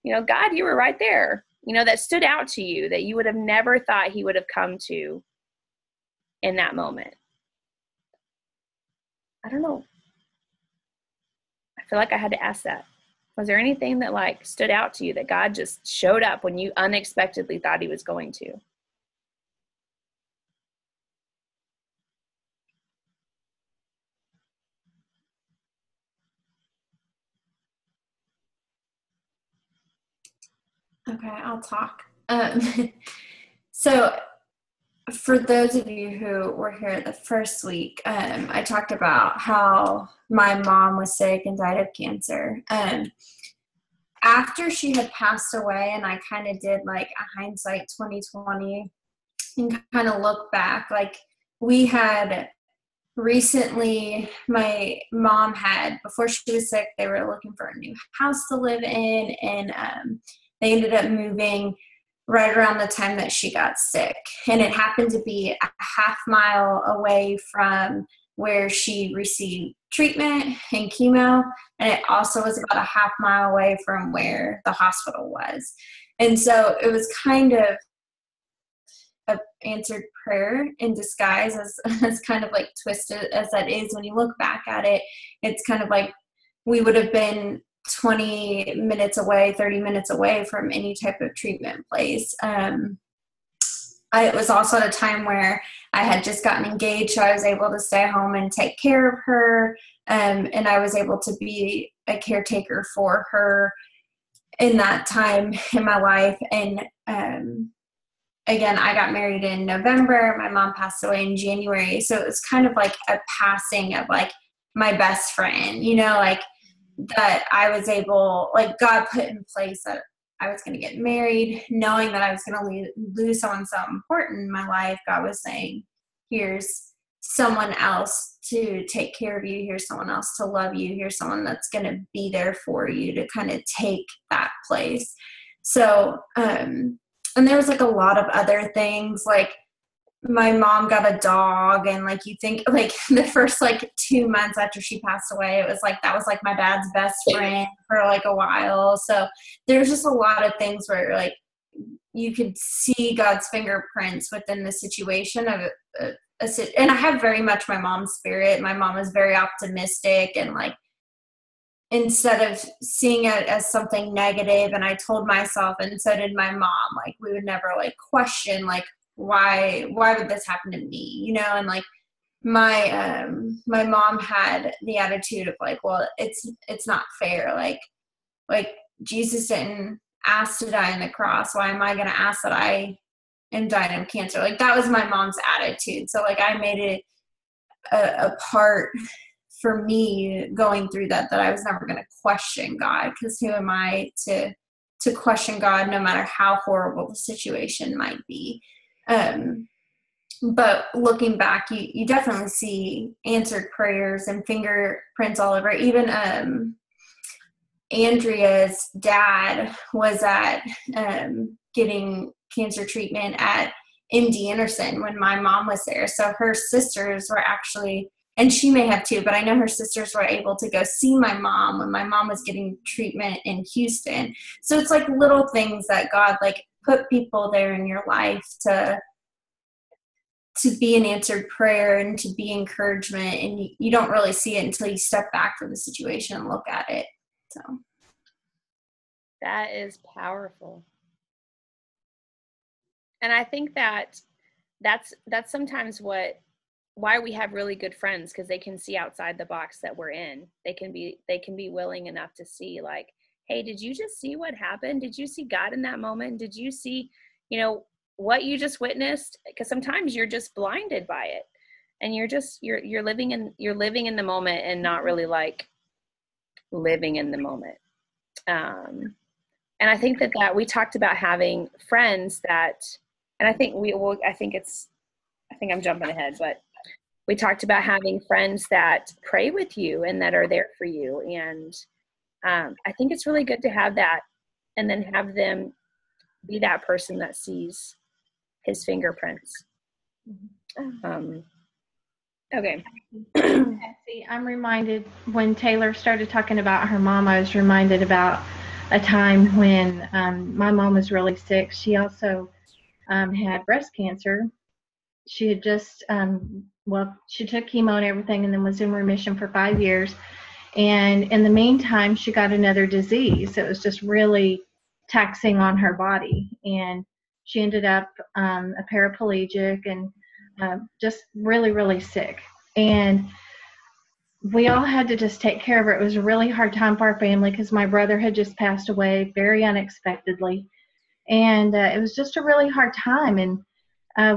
[SPEAKER 1] God, you were right there, that stood out to you, that you would have never thought he would have come to in that moment? I don't know. I feel like I had to ask that. Was there anything that like stood out to you that God just showed up when you unexpectedly thought he was going to?
[SPEAKER 8] Okay, I'll talk. So for those of you who were here the first week, I talked about how my mom was sick and died of cancer. After she had passed away, and I kind of did like a hindsight 2020 and kind of look back, like we had recently, my mom had, before she was sick, they were looking for a new house to live in, and they ended up moving right around the time that she got sick. And it happened to be a half-mile away from where she received treatment and chemo. And it also was about a half-mile away from where the hospital was. And so it was kind of an answered prayer in disguise, as kind of like twisted as that is. When you look back at it, it's kind of like we would have been 20 minutes away, 30 minutes away from any type of treatment place. It was also at a time where I had just gotten engaged, so I was able to stay home and take care of her, and I was able to be a caretaker for her in that time in my life. And again, I got married in November. My mom passed away in January, so it was kind of like a passing of like my best friend, like that I was able, like God put in place that I was going to get married, knowing that I was going to lose someone so important in my life. God was saying, here's someone else to take care of you. Here's someone else to love you. Here's someone that's going to be there for you to kind of take that place. So, and there was like a lot of other things, like my mom got a dog, and like you think like the first like 2 months after she passed away, it was like that was like my dad's best friend for like a while. So there's just a lot of things where like you could see God's fingerprints within the situation of and I have very much my mom's spirit. My mom is very optimistic, and like instead of seeing it as something negative, and I told myself, and so did my mom, like we would never like question like why would this happen to me, and like my mom had the attitude of like, well, it's not fair, like Jesus didn't ask to die on the cross, why am I going to ask that I am dying of cancer? Like that was my mom's attitude. So like I made it a part for me going through that I was never going to question God, because who am I to question God no matter how horrible the situation might be. but looking back, you definitely see answered prayers and fingerprints all over. Even Andrea's dad was at getting cancer treatment at MD Anderson when my mom was there. So her sisters were actually, and she may have too, but I know her sisters were able to go see my mom when my mom was getting treatment in Houston. So it's like little things that God like put people there in your life to be an answered prayer and to be encouragement. And you don't really see it until you step back from the situation and look at it. So
[SPEAKER 1] that is powerful. And I think that's sometimes why we have really good friends, because they can see outside the box that we're in. They can be willing enough to see, like, hey, did you just see what happened? Did you see God in that moment? Did you see, what you just witnessed? Because sometimes you're just blinded by it, and you're living in the moment and not really like living in the moment. And I think that we talked about having friends that, and I think I'm jumping ahead, but we talked about having friends that pray with you and that are there for you. And I think it's really good to have that, and then have them be that person that sees his fingerprints. Okay.
[SPEAKER 4] See, I'm reminded when Taylor started talking about her mom, I was reminded about a time when my mom was really sick. She also had breast cancer. She had just, she took chemo and everything, and then was in remission for 5 years. And in the meantime, she got another disease. It was just really taxing on her body. And she ended up a paraplegic and just really, really sick. And we all had to just take care of her. It was a really hard time for our family because my brother had just passed away very unexpectedly. And it was just a really hard time. And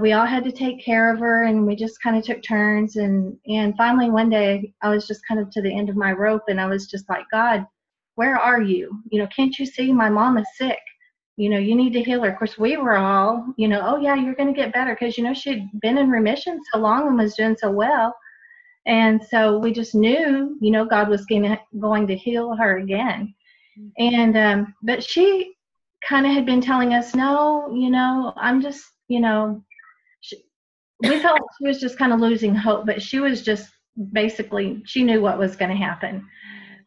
[SPEAKER 4] we all had to take care of her, and we just kind of took turns. And finally one day I was just kind of to the end of my rope, and I was just like, God, where are you? Can't you see my mom is sick? You need to heal her. Of course, we were all, oh yeah, you're going to get better, because, she'd been in remission so long and was doing so well. And so we just knew, God was going to heal her again. And, but she kind of had been telling us, no, I'm just, we felt like she was just kind of losing hope, but she was just basically, she knew what was going to happen.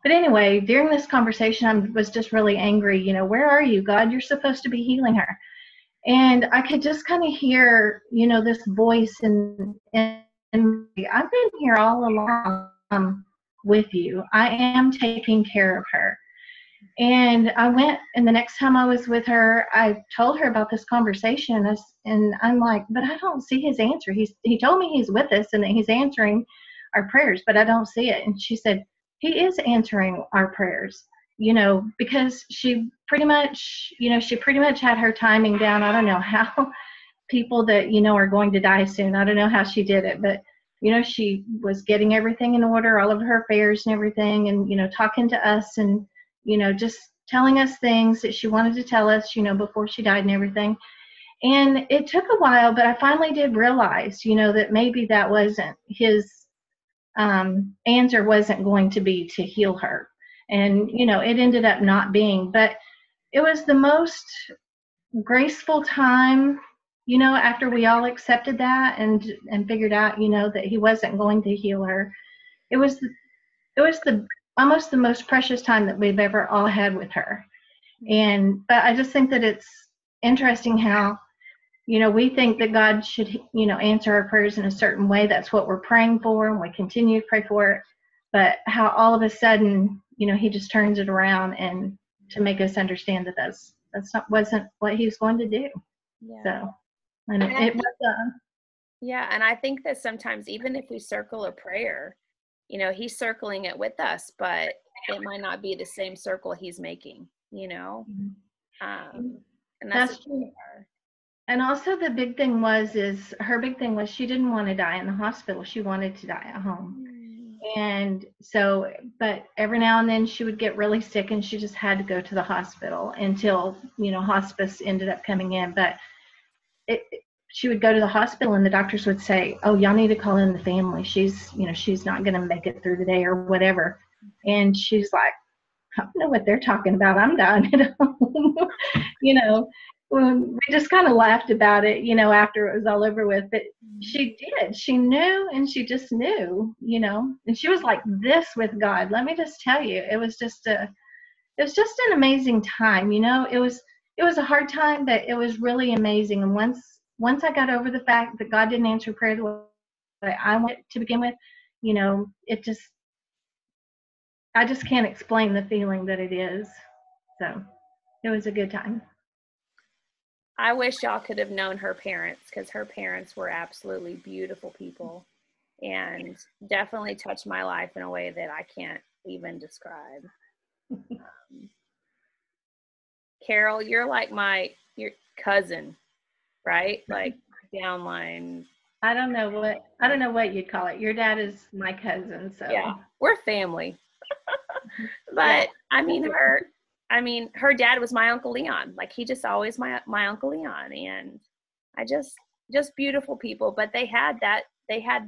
[SPEAKER 4] But anyway, during this conversation, I was just really angry. Where are you, God? You're supposed to be healing her. And I could just kind of hear, this voice, and I've been here all along with you. I am taking care of her. And I went, and the next time I was with her, I told her about this conversation, and I'm like, but I don't see his answer. He told me he's with us and that he's answering our prayers, but I don't see it. And she said, he is answering our prayers, because she pretty much had her timing down. I don't know how people that, are going to die soon, I don't know how she did it, but, she was getting everything in order, all of her affairs and everything, and, talking to us, and, just telling us things that she wanted to tell us, before she died and everything. And it took a while, but I finally did realize, that maybe that wasn't his answer, wasn't going to be to heal her. And, it ended up not being, but it was the most graceful time, after we all accepted that and figured out, that he wasn't going to heal her. It was almost the most precious time that we've ever all had with her. But I just think that it's interesting how, we think that God should, answer our prayers in a certain way. That's what we're praying for, and we continue to pray for it. But how all of a sudden, he just turns it around and to make us understand that wasn't what he was going to do.
[SPEAKER 1] Yeah.
[SPEAKER 4] So, and it was.
[SPEAKER 1] Yeah, and I think that sometimes even if we circle a prayer, he's circling it with us, but it might not be the same circle he's making, and that's
[SPEAKER 4] true. And also the big thing was she didn't want to die in the hospital. She wanted to die at home. And so, but every now and then she would get really sick, and she just had to go to the hospital until, hospice ended up coming in. But
[SPEAKER 9] she would go to the hospital and the doctors would say, oh, y'all need to call in the family. She's not going to make it through the day or whatever. And she's like, I don't know what they're talking about. I'm dying at home. We just kind of laughed about it, after it was all over with. But she did. She knew, and she just knew, and she was like this with God. Let me just tell you, it was just an amazing time. It was a hard time, but it was really amazing. And once I got over the fact that God didn't answer prayer the way I wanted to begin with, I just can't explain the feeling that it is. So it was a good time.
[SPEAKER 1] I wish y'all could have known her parents, because her parents were absolutely beautiful people and definitely touched my life in a way that I can't even describe. Carol, you're like your cousin, right? Like downline.
[SPEAKER 9] I don't know what you'd call it. Your dad is my cousin, so
[SPEAKER 1] yeah, we're family. But yeah. Her dad was my Uncle Leon. Like, he just always my Uncle Leon. And I just beautiful people. But they had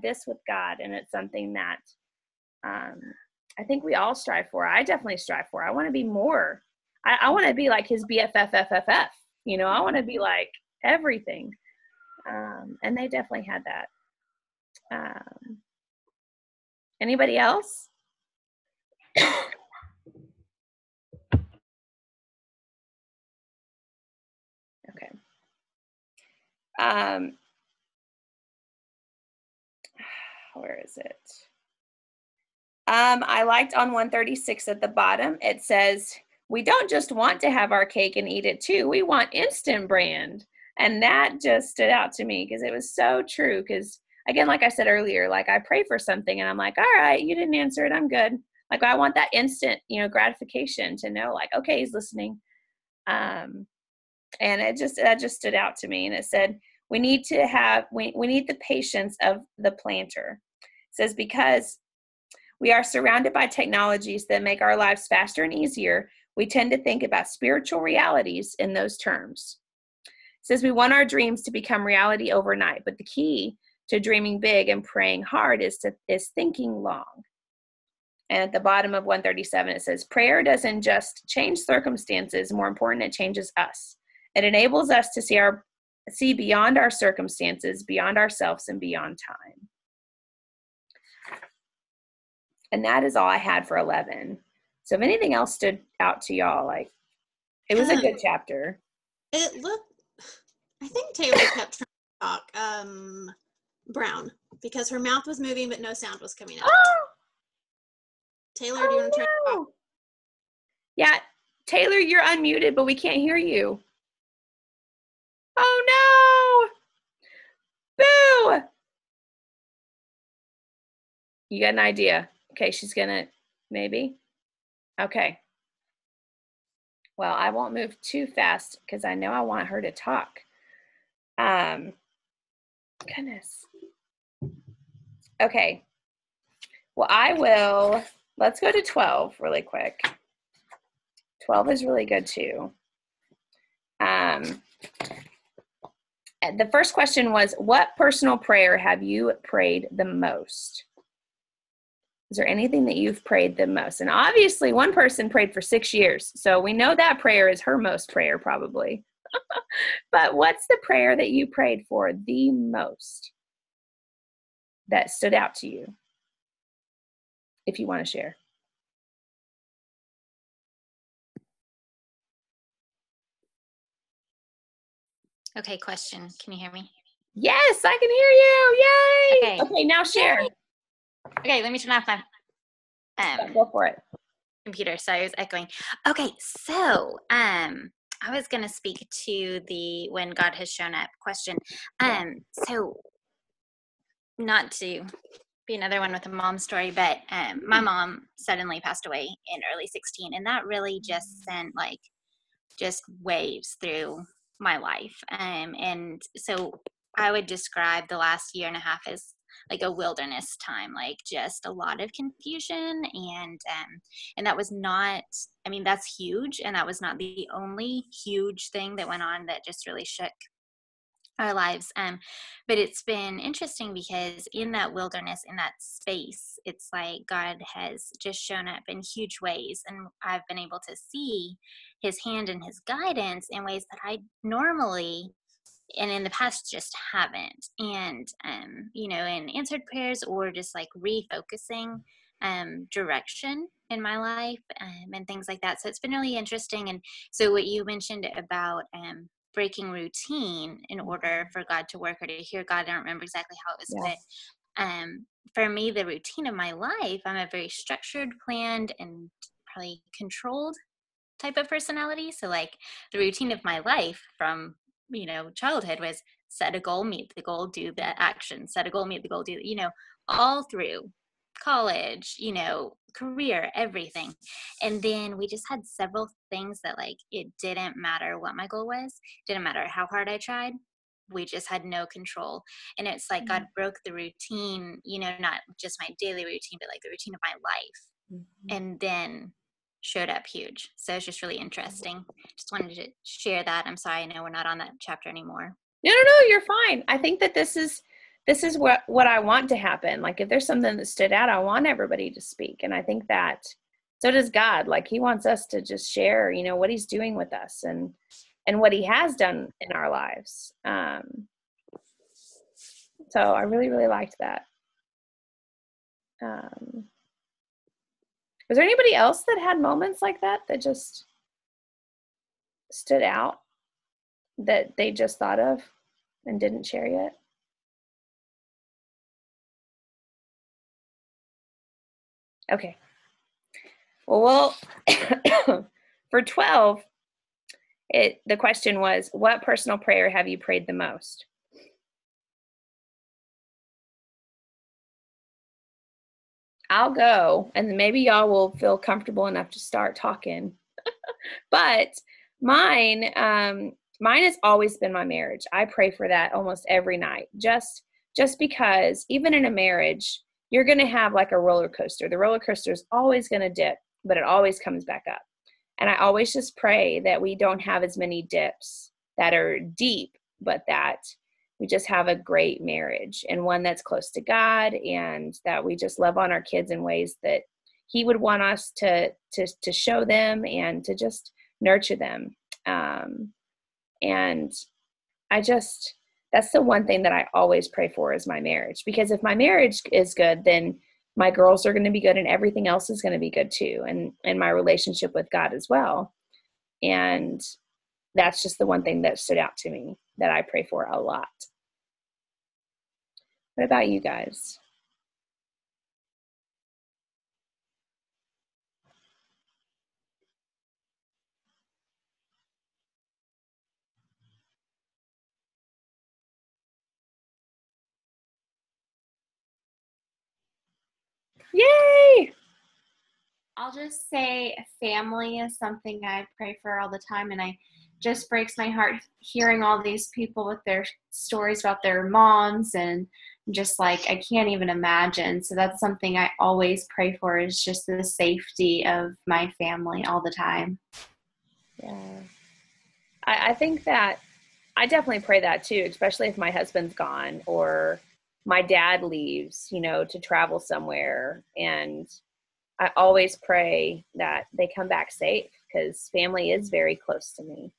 [SPEAKER 1] this with God, and it's something that I think we all strive for. I definitely strive for. I want to be more. I want to be like his BFFFFF. I want to be like everything. And they definitely had that. Anybody else? Okay. Where is it? I liked on 136 at the bottom, it says, we don't just want to have our cake and eat it too. We want Instant Brand. And that just stood out to me because it was so true. Because again, like I said earlier, like I pray for something and I'm like, all right, you didn't answer it. I'm good. Like, I want that instant, gratification to know, like, okay, he's listening. And that just stood out to me. And it said, we need the patience of the planter. It says, because we are surrounded by technologies that make our lives faster and easier, we tend to think about spiritual realities in those terms. It says we want our dreams to become reality overnight, but the key to dreaming big and praying hard is thinking long. And at the bottom of 137, it says, prayer doesn't just change circumstances. More important, it changes us. It enables us to see beyond our circumstances, beyond ourselves, and beyond time. And that is all I had for 11. So if anything else stood out to y'all, like, it was a good chapter.
[SPEAKER 3] I think Taylor kept trying to talk Brown, because her mouth was moving but no sound was coming out.
[SPEAKER 1] Oh!
[SPEAKER 3] Taylor, do you want to try to talk?
[SPEAKER 1] Yeah, Taylor, you're unmuted, but we can't hear you. Oh no! Boo! You got an idea? Okay, she's gonna, maybe? Okay. Well, I won't move too fast because I know I want her to talk. Goodness. Okay. Well, let's go to 12 really quick. 12 is really good too. The first question was, what personal prayer have you prayed the most? Is there anything that you've prayed the most? And obviously one person prayed for 6 years. So we know that prayer is her most prayer probably. But what's the prayer that you prayed for the most that stood out to you? If you want to share.
[SPEAKER 10] Okay, question. Can you hear me?
[SPEAKER 1] Yes, I can hear you. Yay! Okay, now share.
[SPEAKER 10] Yay. Okay, let me turn off my
[SPEAKER 1] go for it.
[SPEAKER 10] computer. Sorry, I was echoing. Okay, so I was gonna speak to the when God has shown up question. So not to be another one with a mom story, but my mom suddenly passed away in early 16, and that really just sent just waves through my life. And so I would describe the last year and a half as like a wilderness time, like just a lot of confusion. And that was not, I mean, that's huge. And that was not the only huge thing that went on that just really shook our lives. But it's been interesting because in that wilderness, in that space, it's like God has just shown up in huge ways, and I've been able to see his hand and his guidance in ways that I normally and in the past just haven't. And in answered prayers or just like refocusing direction in my life, and things like that. So it's been really interesting. And so what you mentioned about breaking routine in order for God to work or to hear God, I don't remember exactly how it was, but for me, the routine of my life, I'm a very structured, planned, and probably controlled type of personality. So like the routine of my life from childhood was set a goal, meet the goal, do the action, set a goal, meet the goal, do, all through college, career, everything. And then we just had several things that like, it didn't matter what my goal was, didn't matter how hard I tried, we just had no control. And it's like God broke the routine, not just my daily routine, but like the routine of my life. And then showed up huge. So it's just really interesting. Just wanted to share that. I'm sorry, I know we're not on that chapter anymore.
[SPEAKER 1] No, you're fine. I think that this is what I want to happen. Like if there's something that stood out, I want everybody to speak. And I think that so does God. Like he wants us to just share, what he's doing with us and what he has done in our lives. So I really, really liked that. Was there anybody else that had moments like that just stood out that they just thought of and didn't share yet? Okay. Well, for 12, the question was, what personal prayer have you prayed the most? I'll go, and maybe y'all will feel comfortable enough to start talking. But mine has always been my marriage. I pray for that almost every night, just because even in a marriage, you're going to have like a roller coaster. The roller coaster is always going to dip, but it always comes back up. And I always just pray that we don't have as many dips that are deep, but that we just have a great marriage and one that's close to God, and that we just love on our kids in ways that he would want us to show them and to just nurture them. And that's the one thing that I always pray for is my marriage, because if my marriage is good, then my girls are going to be good and everything else is going to be good too. And my relationship with God as well. And that's just the one thing that stood out to me that I pray for a lot. What about you guys? Yay!
[SPEAKER 6] I'll just say family is something I pray for all the time, and it just breaks my heart hearing all these people with their stories about their moms, and just like I can't even imagine. So that's something I always pray for, is just the safety of my family all the time.
[SPEAKER 1] Yeah. I think that I definitely pray that too, especially if my husband's gone or my dad leaves, to travel somewhere. And I always pray that they come back safe, because family is very close to me.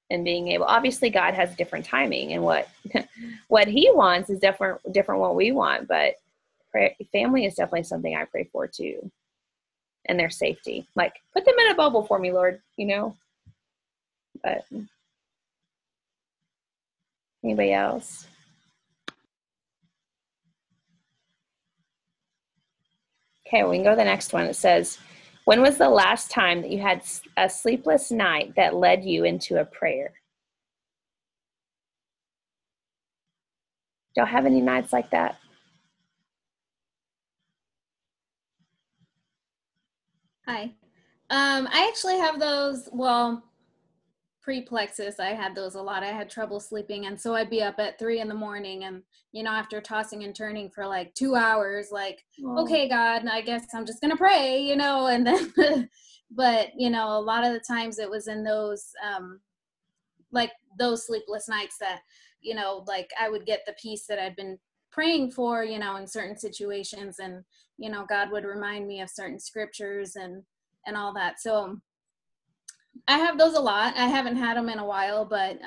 [SPEAKER 1] And being able, obviously God has different timing, and what he wants is different what we want, but family is definitely something I pray for too. And their safety, like put them in a bubble for me, Lord, but anybody else? Okay, we can go to the next one. It says, when was the last time that you had a sleepless night that led you into a prayer? Do y'all have any nights like that?
[SPEAKER 7] Hi. I actually have those, pre-plexus, I had those a lot. I had trouble sleeping, and so I'd be up at 3 a.m. and after tossing and turning for like 2 hours, like, okay, God, I guess I'm just gonna pray, and then but a lot of the times it was in those like those sleepless nights that, like I would get the peace that I'd been praying for, in certain situations, and, God would remind me of certain scriptures and all that. So I have those a lot. I haven't had them in a while, but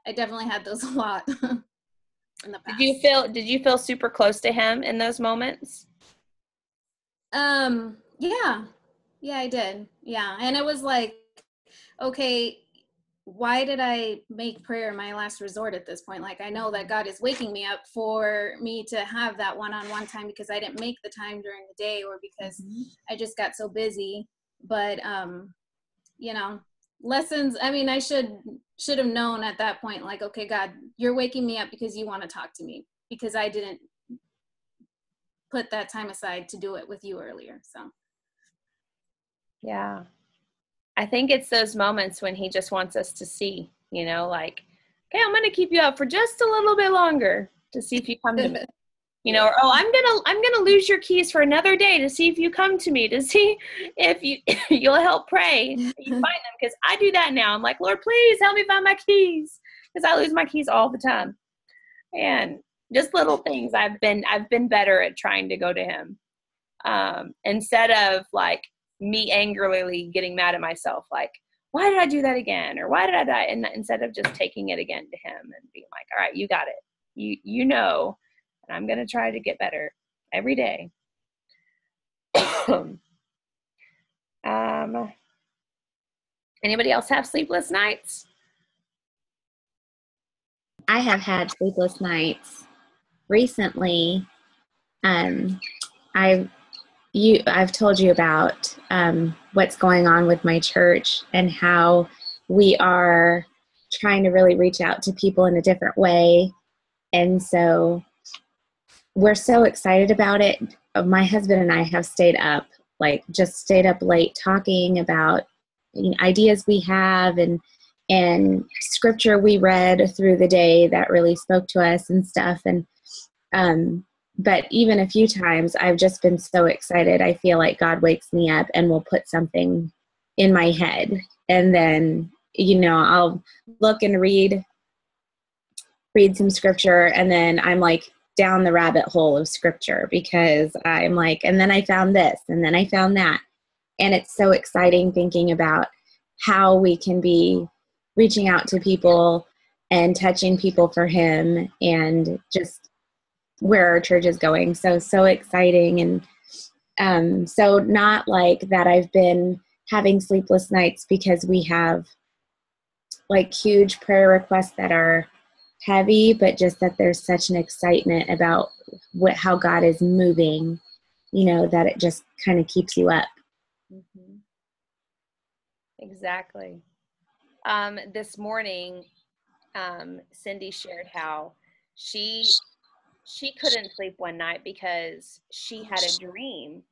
[SPEAKER 7] I definitely had those a lot in the past.
[SPEAKER 1] Did you feel super close to him in those moments?
[SPEAKER 7] Yeah, I did. Yeah. And it was like, okay, why did I make prayer my last resort at this point? Like, I know that God is waking me up for me to have that one-on-one time because I didn't make the time during the day, or because I just got so busy. But, lessons, I mean, I should have known at that point, like, okay, God, you're waking me up because you want to talk to me, because I didn't put that time aside to do it with you earlier. So.
[SPEAKER 1] Yeah. I think it's those moments when he just wants us to see, like, okay, I'm going to keep you up for just a little bit longer to see if you come to me, or, oh, I'm going to lose your keys for another day to see if you come to me, to see if you'll help pray and you find them. Cause I do that now. I'm like, Lord, please help me find my keys. Cause I lose my keys all the time. And just little things. I've been better at trying to go to him. Instead of like, me angrily getting mad at myself, like, why did I do that again? Or why did I die? And instead of just taking it again to him and being like, all right, you got it. And I'm going to try to get better every day. Anybody else have sleepless nights?
[SPEAKER 6] I have had sleepless nights recently. I've told you about what's going on with my church and how we are trying to really reach out to people in a different way. And so we're so excited about it. My husband and I have stayed up late talking about ideas we have and scripture we read through the day that really spoke to us and stuff. And but even a few times I've just been so excited. I feel like God wakes me up and will put something in my head. And then, I'll look and read some scripture. And then I'm like down the rabbit hole of scripture because I'm like, and then I found this and then I found that. And it's so exciting thinking about how we can be reaching out to people and touching people for him and just where our church is going. So exciting. And so not like that I've been having sleepless nights because we have like huge prayer requests that are heavy, but just that there's such an excitement about how God is moving, that it just kind of keeps you up.
[SPEAKER 1] Mm-hmm. Exactly. This morning, Cindy shared how she couldn't sleep one night because she had a dream,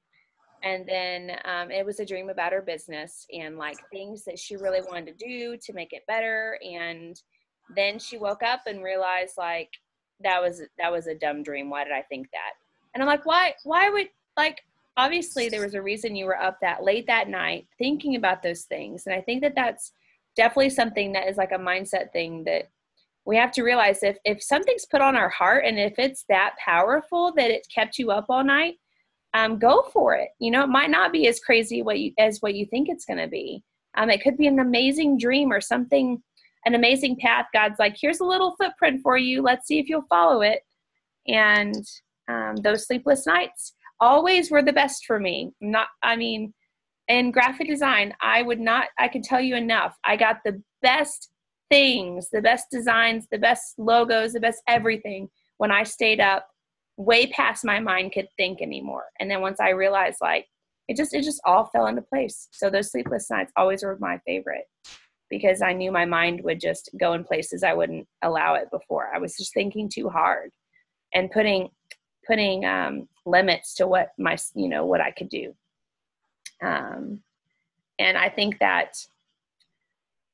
[SPEAKER 1] and then it was a dream about her business and like things that she really wanted to do to make it better. And then she woke up and realized like that was a dumb dream. Why did I think that? And I'm like, why would, like, obviously there was a reason you were up that late that night thinking about those things. And I think that that's definitely something that is like a mindset thing that we have to realize. If something's put on our heart and if it's that powerful that it kept you up all night, go for it. It might not be as crazy as what you think it's going to be. It could be an amazing dream or something, an amazing path. God's like, here's a little footprint for you. Let's see if you'll follow it. And those sleepless nights always were the best for me. In graphic design, I could tell you enough. I got the best things, the best designs, the best logos, the best everything when I stayed up way past my mind could think anymore. And then once I realized, like, it just all fell into place. So those sleepless nights always were my favorite because I knew my mind would just go in places I wouldn't allow it before. I was just thinking too hard and putting limits to what I could do. And I think that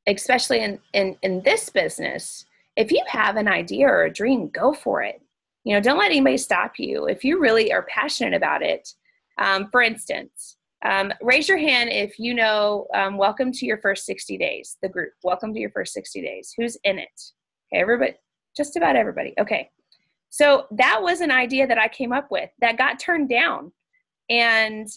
[SPEAKER 1] especially in this business, if you have an idea or a dream, go for it. Don't let anybody stop you. If you really are passionate about it, for instance, Raise your hand if you know, welcome to your first 60 days, the group. Welcome to your first 60 days. Who's in it? Okay, everybody, just about everybody. Okay. So that was an idea that I came up with that got turned down. And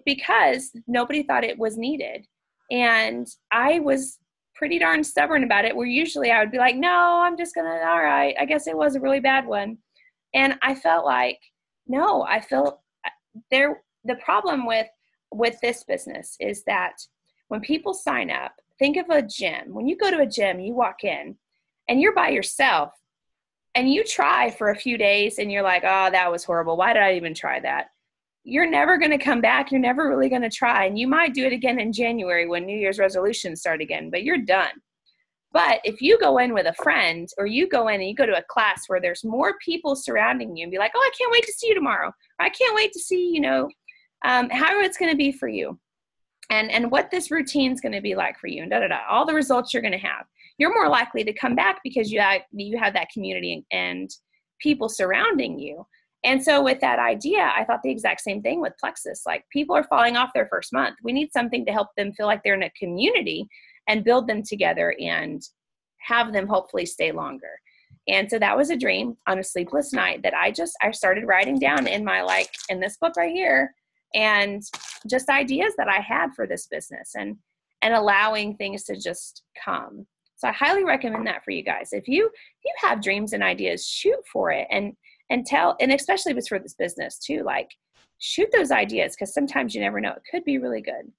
[SPEAKER 1] because nobody thought it was needed. And I was pretty darn stubborn about it, where usually I would be like, no, I'm just going to, all right, I guess it was a really bad one. And I felt like, no, I feel the problem with this business is that when people sign up, think of a gym. When you go to a gym, you walk in and you're by yourself and you try for a few days and you're like, oh, that was horrible. Why did I even try that? You're never going to come back. You're never really going to try. And you might do it again in January when New Year's resolutions start again, but you're done. But if you go in with a friend, or you go in and you go to a class where there's more people surrounding you and be like, oh, I can't wait to see you tomorrow. Or I can't wait to see, how it's going to be for you and what this routine is going to be like for you, and all the results you're going to have. You're more likely to come back because you have that community and people surrounding you. And so with that idea, I thought the exact same thing with Plexus. Like, people are falling off their first month. We need something to help them feel like they're in a community and build them together and have them hopefully stay longer. And so that was a dream on a sleepless night that I started writing down in this book right here, and just ideas that I had for this business and allowing things to just come. So I highly recommend that for you guys. If you have dreams and ideas, shoot for it and tell, and especially if it's for this business too, like, shoot those ideas, because sometimes you never know. It could be really good.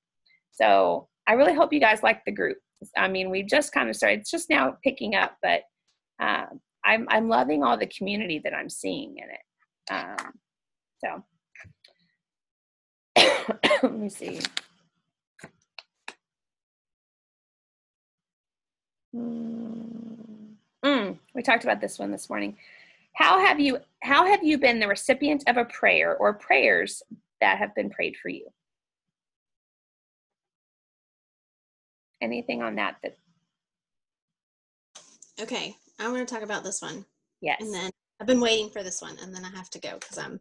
[SPEAKER 1] So I really hope you guys like the group. I mean, we just kind of started. It's just now picking up, but I'm loving all the community that I'm seeing in it. So let me see. We talked about this one this morning. How have you been the recipient of a prayer or prayers that have been prayed for you? Anything on that?
[SPEAKER 3] Okay, I'm going to talk about this one.
[SPEAKER 1] Yes.
[SPEAKER 3] And then I've been waiting for this one, and then I have to go because I'm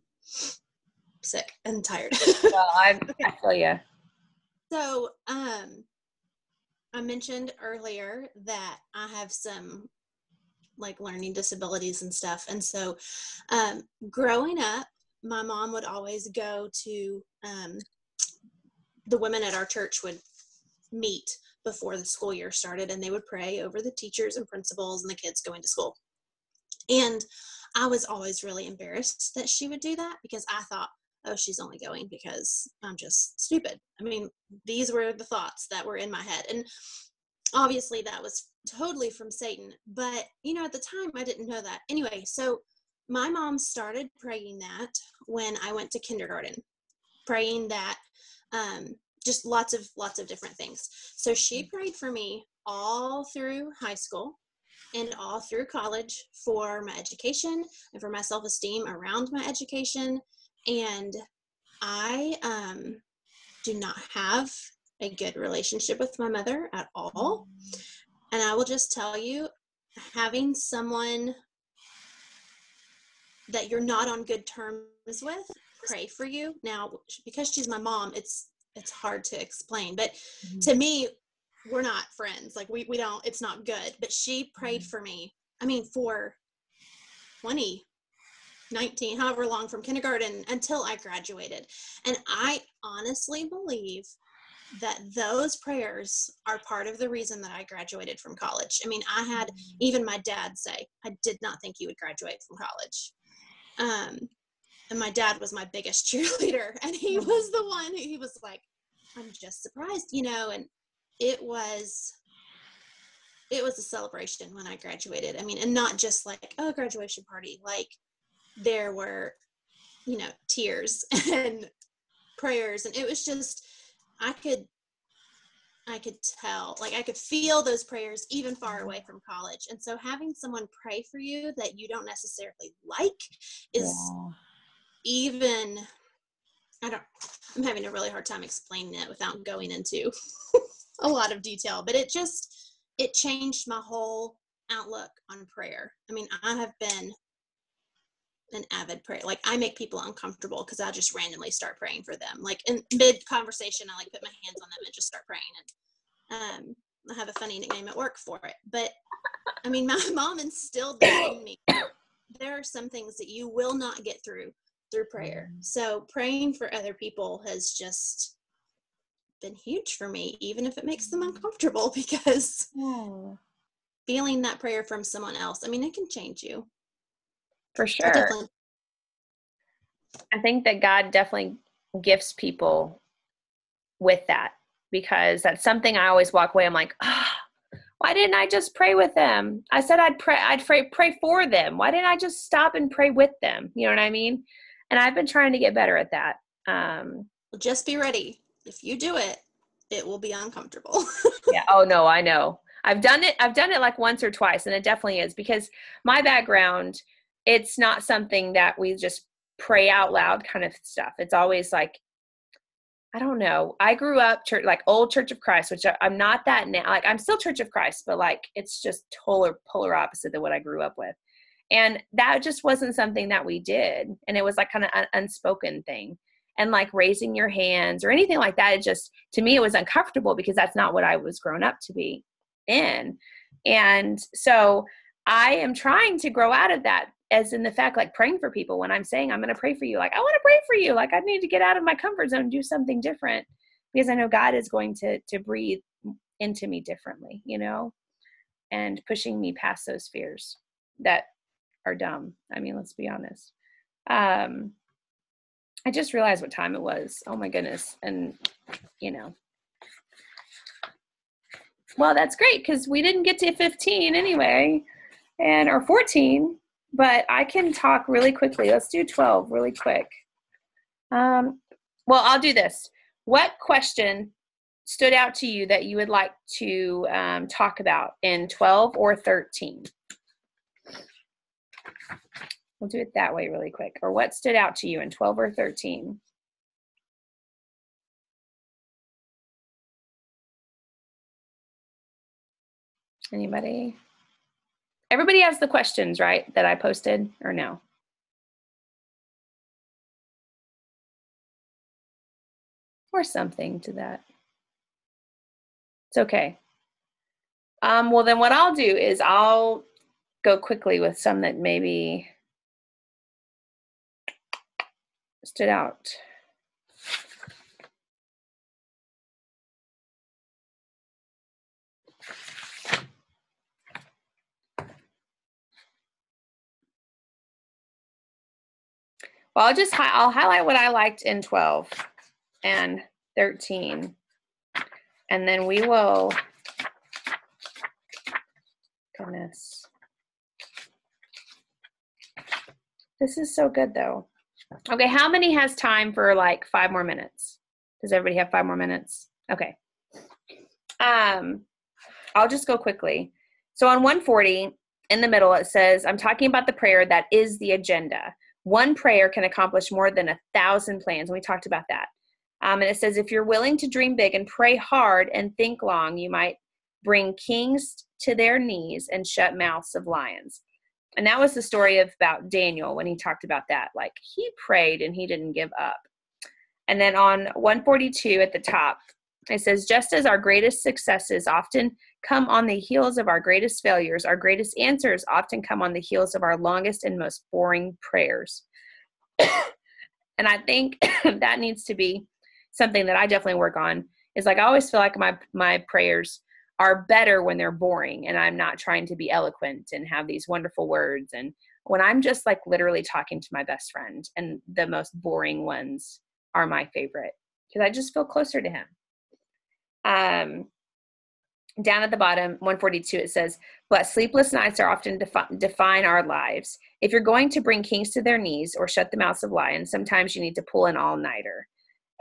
[SPEAKER 3] sick and tired.
[SPEAKER 1] Well, I feel you.
[SPEAKER 3] So, I mentioned earlier that I have some learning disabilities and stuff. And so, growing up, my mom would always go to, the women at our church would meet before the school year started, and they would pray over the teachers and principals and the kids going to school. And I was always really embarrassed that she would do that, because I thought, oh, she's only going because I'm just stupid. I mean, these were the thoughts that were in my head. And obviously that was totally from Satan. But, at the time I didn't know that. Anyway, so my mom started praying that when I went to kindergarten, praying that, just lots of different things. So she prayed for me all through high school and all through college for my education and for my self-esteem around my education. And I do not have a good relationship with my mother at all. And I will just tell you, having someone that you're not on good terms with pray for you. Now, because she's my mom, it's hard to explain, but to me, we're not friends. We don't, it's not good, but she prayed for me. I mean, for 19, however long, from kindergarten until I graduated. And I honestly believe that those prayers are part of the reason that I graduated from college. I mean, I had even my dad say, I did not think you would graduate from college. And my dad was my biggest cheerleader, and he was the one he was like, I'm just surprised, and it was a celebration when I graduated. I mean, and not just graduation party, there were, tears and prayers, and it was just, I could tell, I could feel those prayers even far away from college. And so having someone pray for you that you don't necessarily is even, I'm having a really hard time explaining it without going into a lot of detail, but it changed my whole outlook on prayer. I mean, I have been an avid prayer. Like I make people uncomfortable because I just randomly start praying for them. Like in mid conversation, I like put my hands on them and just start praying. And I have a funny nickname at work for it. But I mean, my mom instilled that in me. There are some things that you will not get through prayer. So praying for other people has just been huge for me, even if it makes them uncomfortable, because feeling that prayer from someone else, I mean, it can change you.
[SPEAKER 1] For sure. I think that God definitely gifts people with that, because that's something I always walk away. I'm like, why didn't I just pray with them? I said I'd pray for them. Why didn't I just stop and pray with them? You know what I mean? And I've been trying to get better at that.
[SPEAKER 3] Just be ready. If you do it, it will be uncomfortable.
[SPEAKER 1] Yeah. Oh no, I know. I've done it like once or twice, and it definitely is, because my background, it's not something that we just pray out loud kind of stuff. It's always like, I don't know. I grew up like old Church of Christ, which I'm not that now. Like I'm still Church of Christ, but like it's just polar opposite than what I grew up with. And that just wasn't something that we did. And it was like kind of an unspoken thing. And like raising your hands or anything like that, it just, to me, it was uncomfortable because that's not what I was grown up to be in. And so I am trying to grow out of that, as in the fact, like praying for people. When I'm saying I'm going to pray for you, like I want to pray for you. Like I need to get out of my comfort zone and do something different, because I know God is going to breathe into me differently, you know, and pushing me past those fears that are dumb. I mean, let's be honest. I just realized what time it was. Oh my goodness. And, you know, well, that's great, because we didn't get to 15 anyway, or 14, but I can talk really quickly. Let's do 12 really quick. Well, I'll do this. What question stood out to you that you would like to talk about in 12 or 13? We'll do it that way really quick. Or what stood out to you in 12 or 13? Anybody? Everybody has the questions, right, that I posted, or no? Or something to that. It's okay. Well, then what I'll do is I'll go quickly with some that maybe stood out. Well, I'll highlight what I liked in 12 and 13, and then we will, goodness. This is so good though. Okay, how many has time for like 5 more minutes? Does everybody have 5 more minutes? Okay. I'll just go quickly. So on 140, in the middle, it says, I'm talking about the prayer that is the agenda. One prayer can accomplish more than 1,000 plans. And we talked about that. And it says, if you're willing to dream big and pray hard and think long, you might bring kings to their knees and shut mouths of lions. And that was the story about Daniel when he talked about that. Like he prayed and he didn't give up. And then on 142 at the top, it says, just as our greatest successes often come on the heels of our greatest failures, our greatest answers often come on the heels of our longest and most boring prayers. And I think that needs to be something that I definitely work on, is like I always feel like my prayers are better when they're boring and I'm not trying to be eloquent and have these wonderful words. And when I'm just like literally talking to my best friend, and the most boring ones are my favorite because I just feel closer to him. Down at the bottom, 142, it says, but sleepless nights are often define our lives. If you're going to bring kings to their knees or shut the mouths of lions, sometimes you need to pull an all-nighter.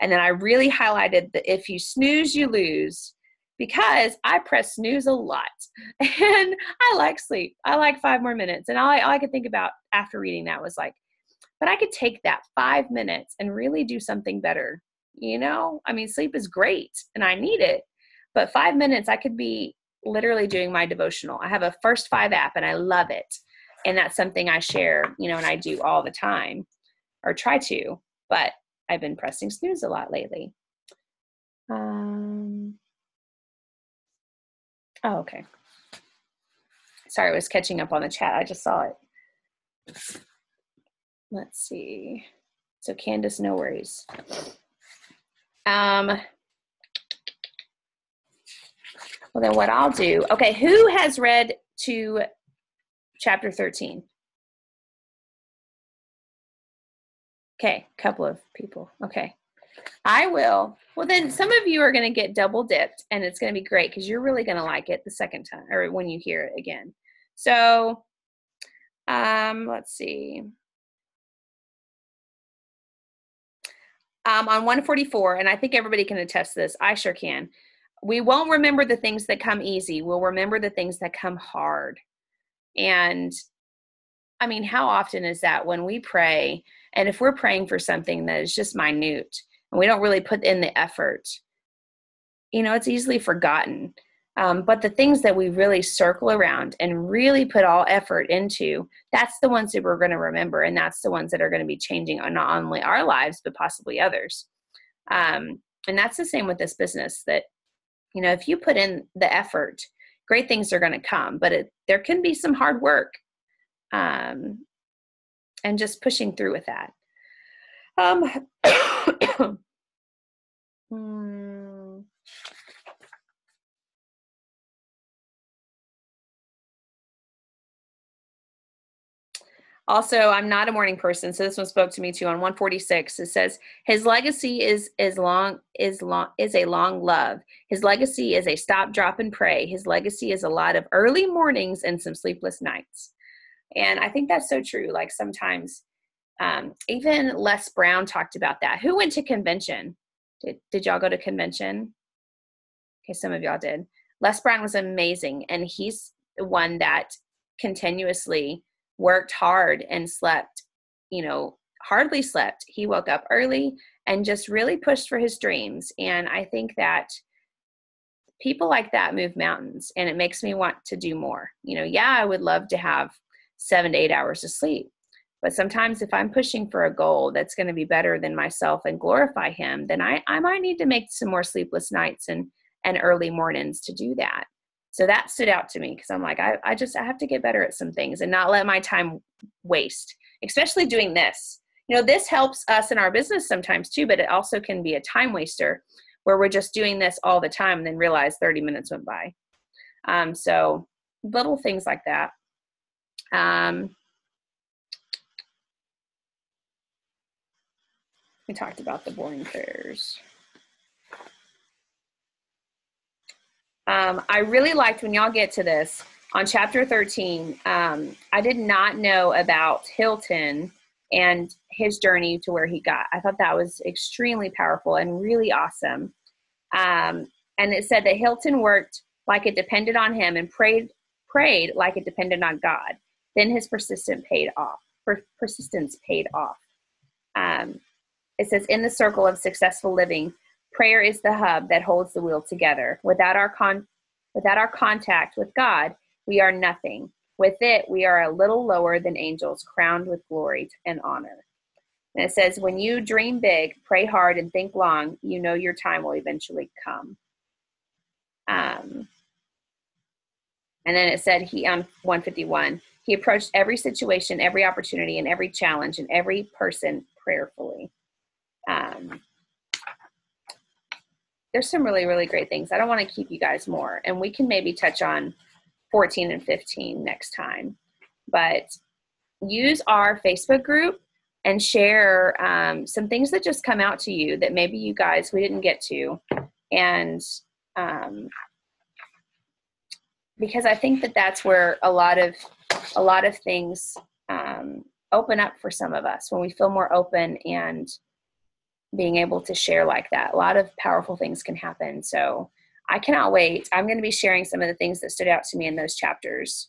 [SPEAKER 1] And then I really highlighted that if you snooze, you lose, because I press snooze a lot and I like sleep. I like 5 more minutes. And all I could think about after reading that was like, but I could take that 5 minutes and really do something better. You know, I mean, sleep is great and I need it, but 5 minutes, I could be literally doing my devotional. I have a First 5 app and I love it. And that's something I share, you know, and I do all the time, or try to, but I've been pressing snooze a lot lately. Oh, okay. Sorry, I was catching up on the chat. I just saw it. Let's see. So Candace, no worries. Well, then what I'll do, okay, who has read to chapter 13? Okay, a couple of people. Okay. I will. Well, then some of you are going to get double dipped, and it's going to be great because you're really going to like it the second time, or when you hear it again. So, let's see. On 144, and I think everybody can attest to this. I sure can. We won't remember the things that come easy. We'll remember the things that come hard. And I mean, how often is that when we pray, and if we're praying for something that is just minute, and we don't really put in the effort, you know, it's easily forgotten. But the things that we really circle around and really put all effort into, that's the ones that we're going to remember. And that's the ones that are going to be changing not only our lives, but possibly others. And that's the same with this business, that, you know, if you put in the effort, great things are going to come, but there can be some hard work, and just pushing through with that. Also, I'm not a morning person, so this one spoke to me too. On 146, it says, his legacy is a long love. His legacy is a stop, drop, and pray. His legacy is a lot of early mornings and some sleepless nights. And I think that's so true. Like sometimes, even Les Brown talked about that. Who went to convention? Did y'all go to convention? Okay, some of y'all did. Les Brown was amazing, and he's the one that continuously worked hard and slept, you know, hardly slept. He woke up early and just really pushed for his dreams. And I think that people like that move mountains, and it makes me want to do more. You know, yeah, I would love to have 7 to 8 hours of sleep, but sometimes if I'm pushing for a goal that's going to be better than myself and glorify him, then I might need to make some more sleepless nights and early mornings to do that. So that stood out to me, because I'm like, I have to get better at some things and not let my time waste, especially doing this. You know, this helps us in our business sometimes too, but it also can be a time waster where we're just doing this all the time and then realize 30 minutes went by. So little things like that. We talked about the boring prayers. I really liked when y'all get to this on chapter 13. I did not know about Hilton and his journey to where he got. I thought that was extremely powerful and really awesome. And it said that Hilton worked like it depended on him and prayed like it depended on God. Then his persistence paid off. It says, in the circle of successful living, prayer is the hub that holds the wheel together. Without our contact with God, we are nothing. With it, we are a little lower than angels, crowned with glory and honor. And it says, when you dream big, pray hard, and think long, you know your time will eventually come. And then it said, on 151, he approached every situation, every opportunity, and every challenge, and every person prayerfully. There's some really, really great things. I don't want to keep you guys more, and we can maybe touch on 14 and 15 next time. But use our Facebook group and share some things that just come out to you that maybe you guys, we didn't get to. And because I think that that's where a lot of things open up for some of us, when we feel more open and being able to share like that. A lot of powerful things can happen. So I cannot wait. I'm going to be sharing some of the things that stood out to me in those chapters.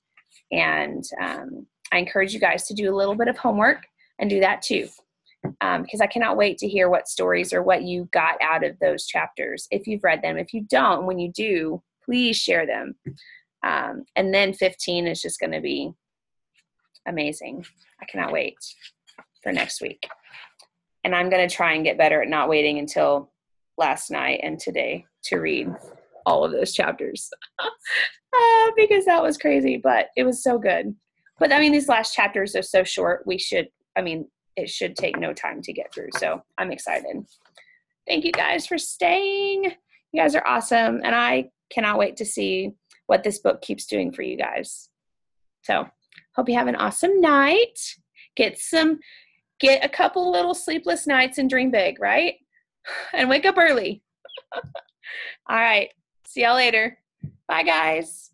[SPEAKER 1] And I encourage you guys to do a little bit of homework and do that too. Because I cannot wait to hear what stories or what you got out of those chapters, if you've read them. If you don't, when you do, please share them. And then 15 is just going to be amazing. I cannot wait for next week. And I'm going to try and get better at not waiting until last night and today to read all of those chapters because that was crazy, but it was so good. But I mean, these last chapters are so short. It should take no time to get through. So I'm excited. Thank you guys for staying. You guys are awesome. And I cannot wait to see what this book keeps doing for you guys. So hope you have an awesome night. Get a couple little sleepless nights and dream big, right? And wake up early. All right. See y'all later. Bye, guys.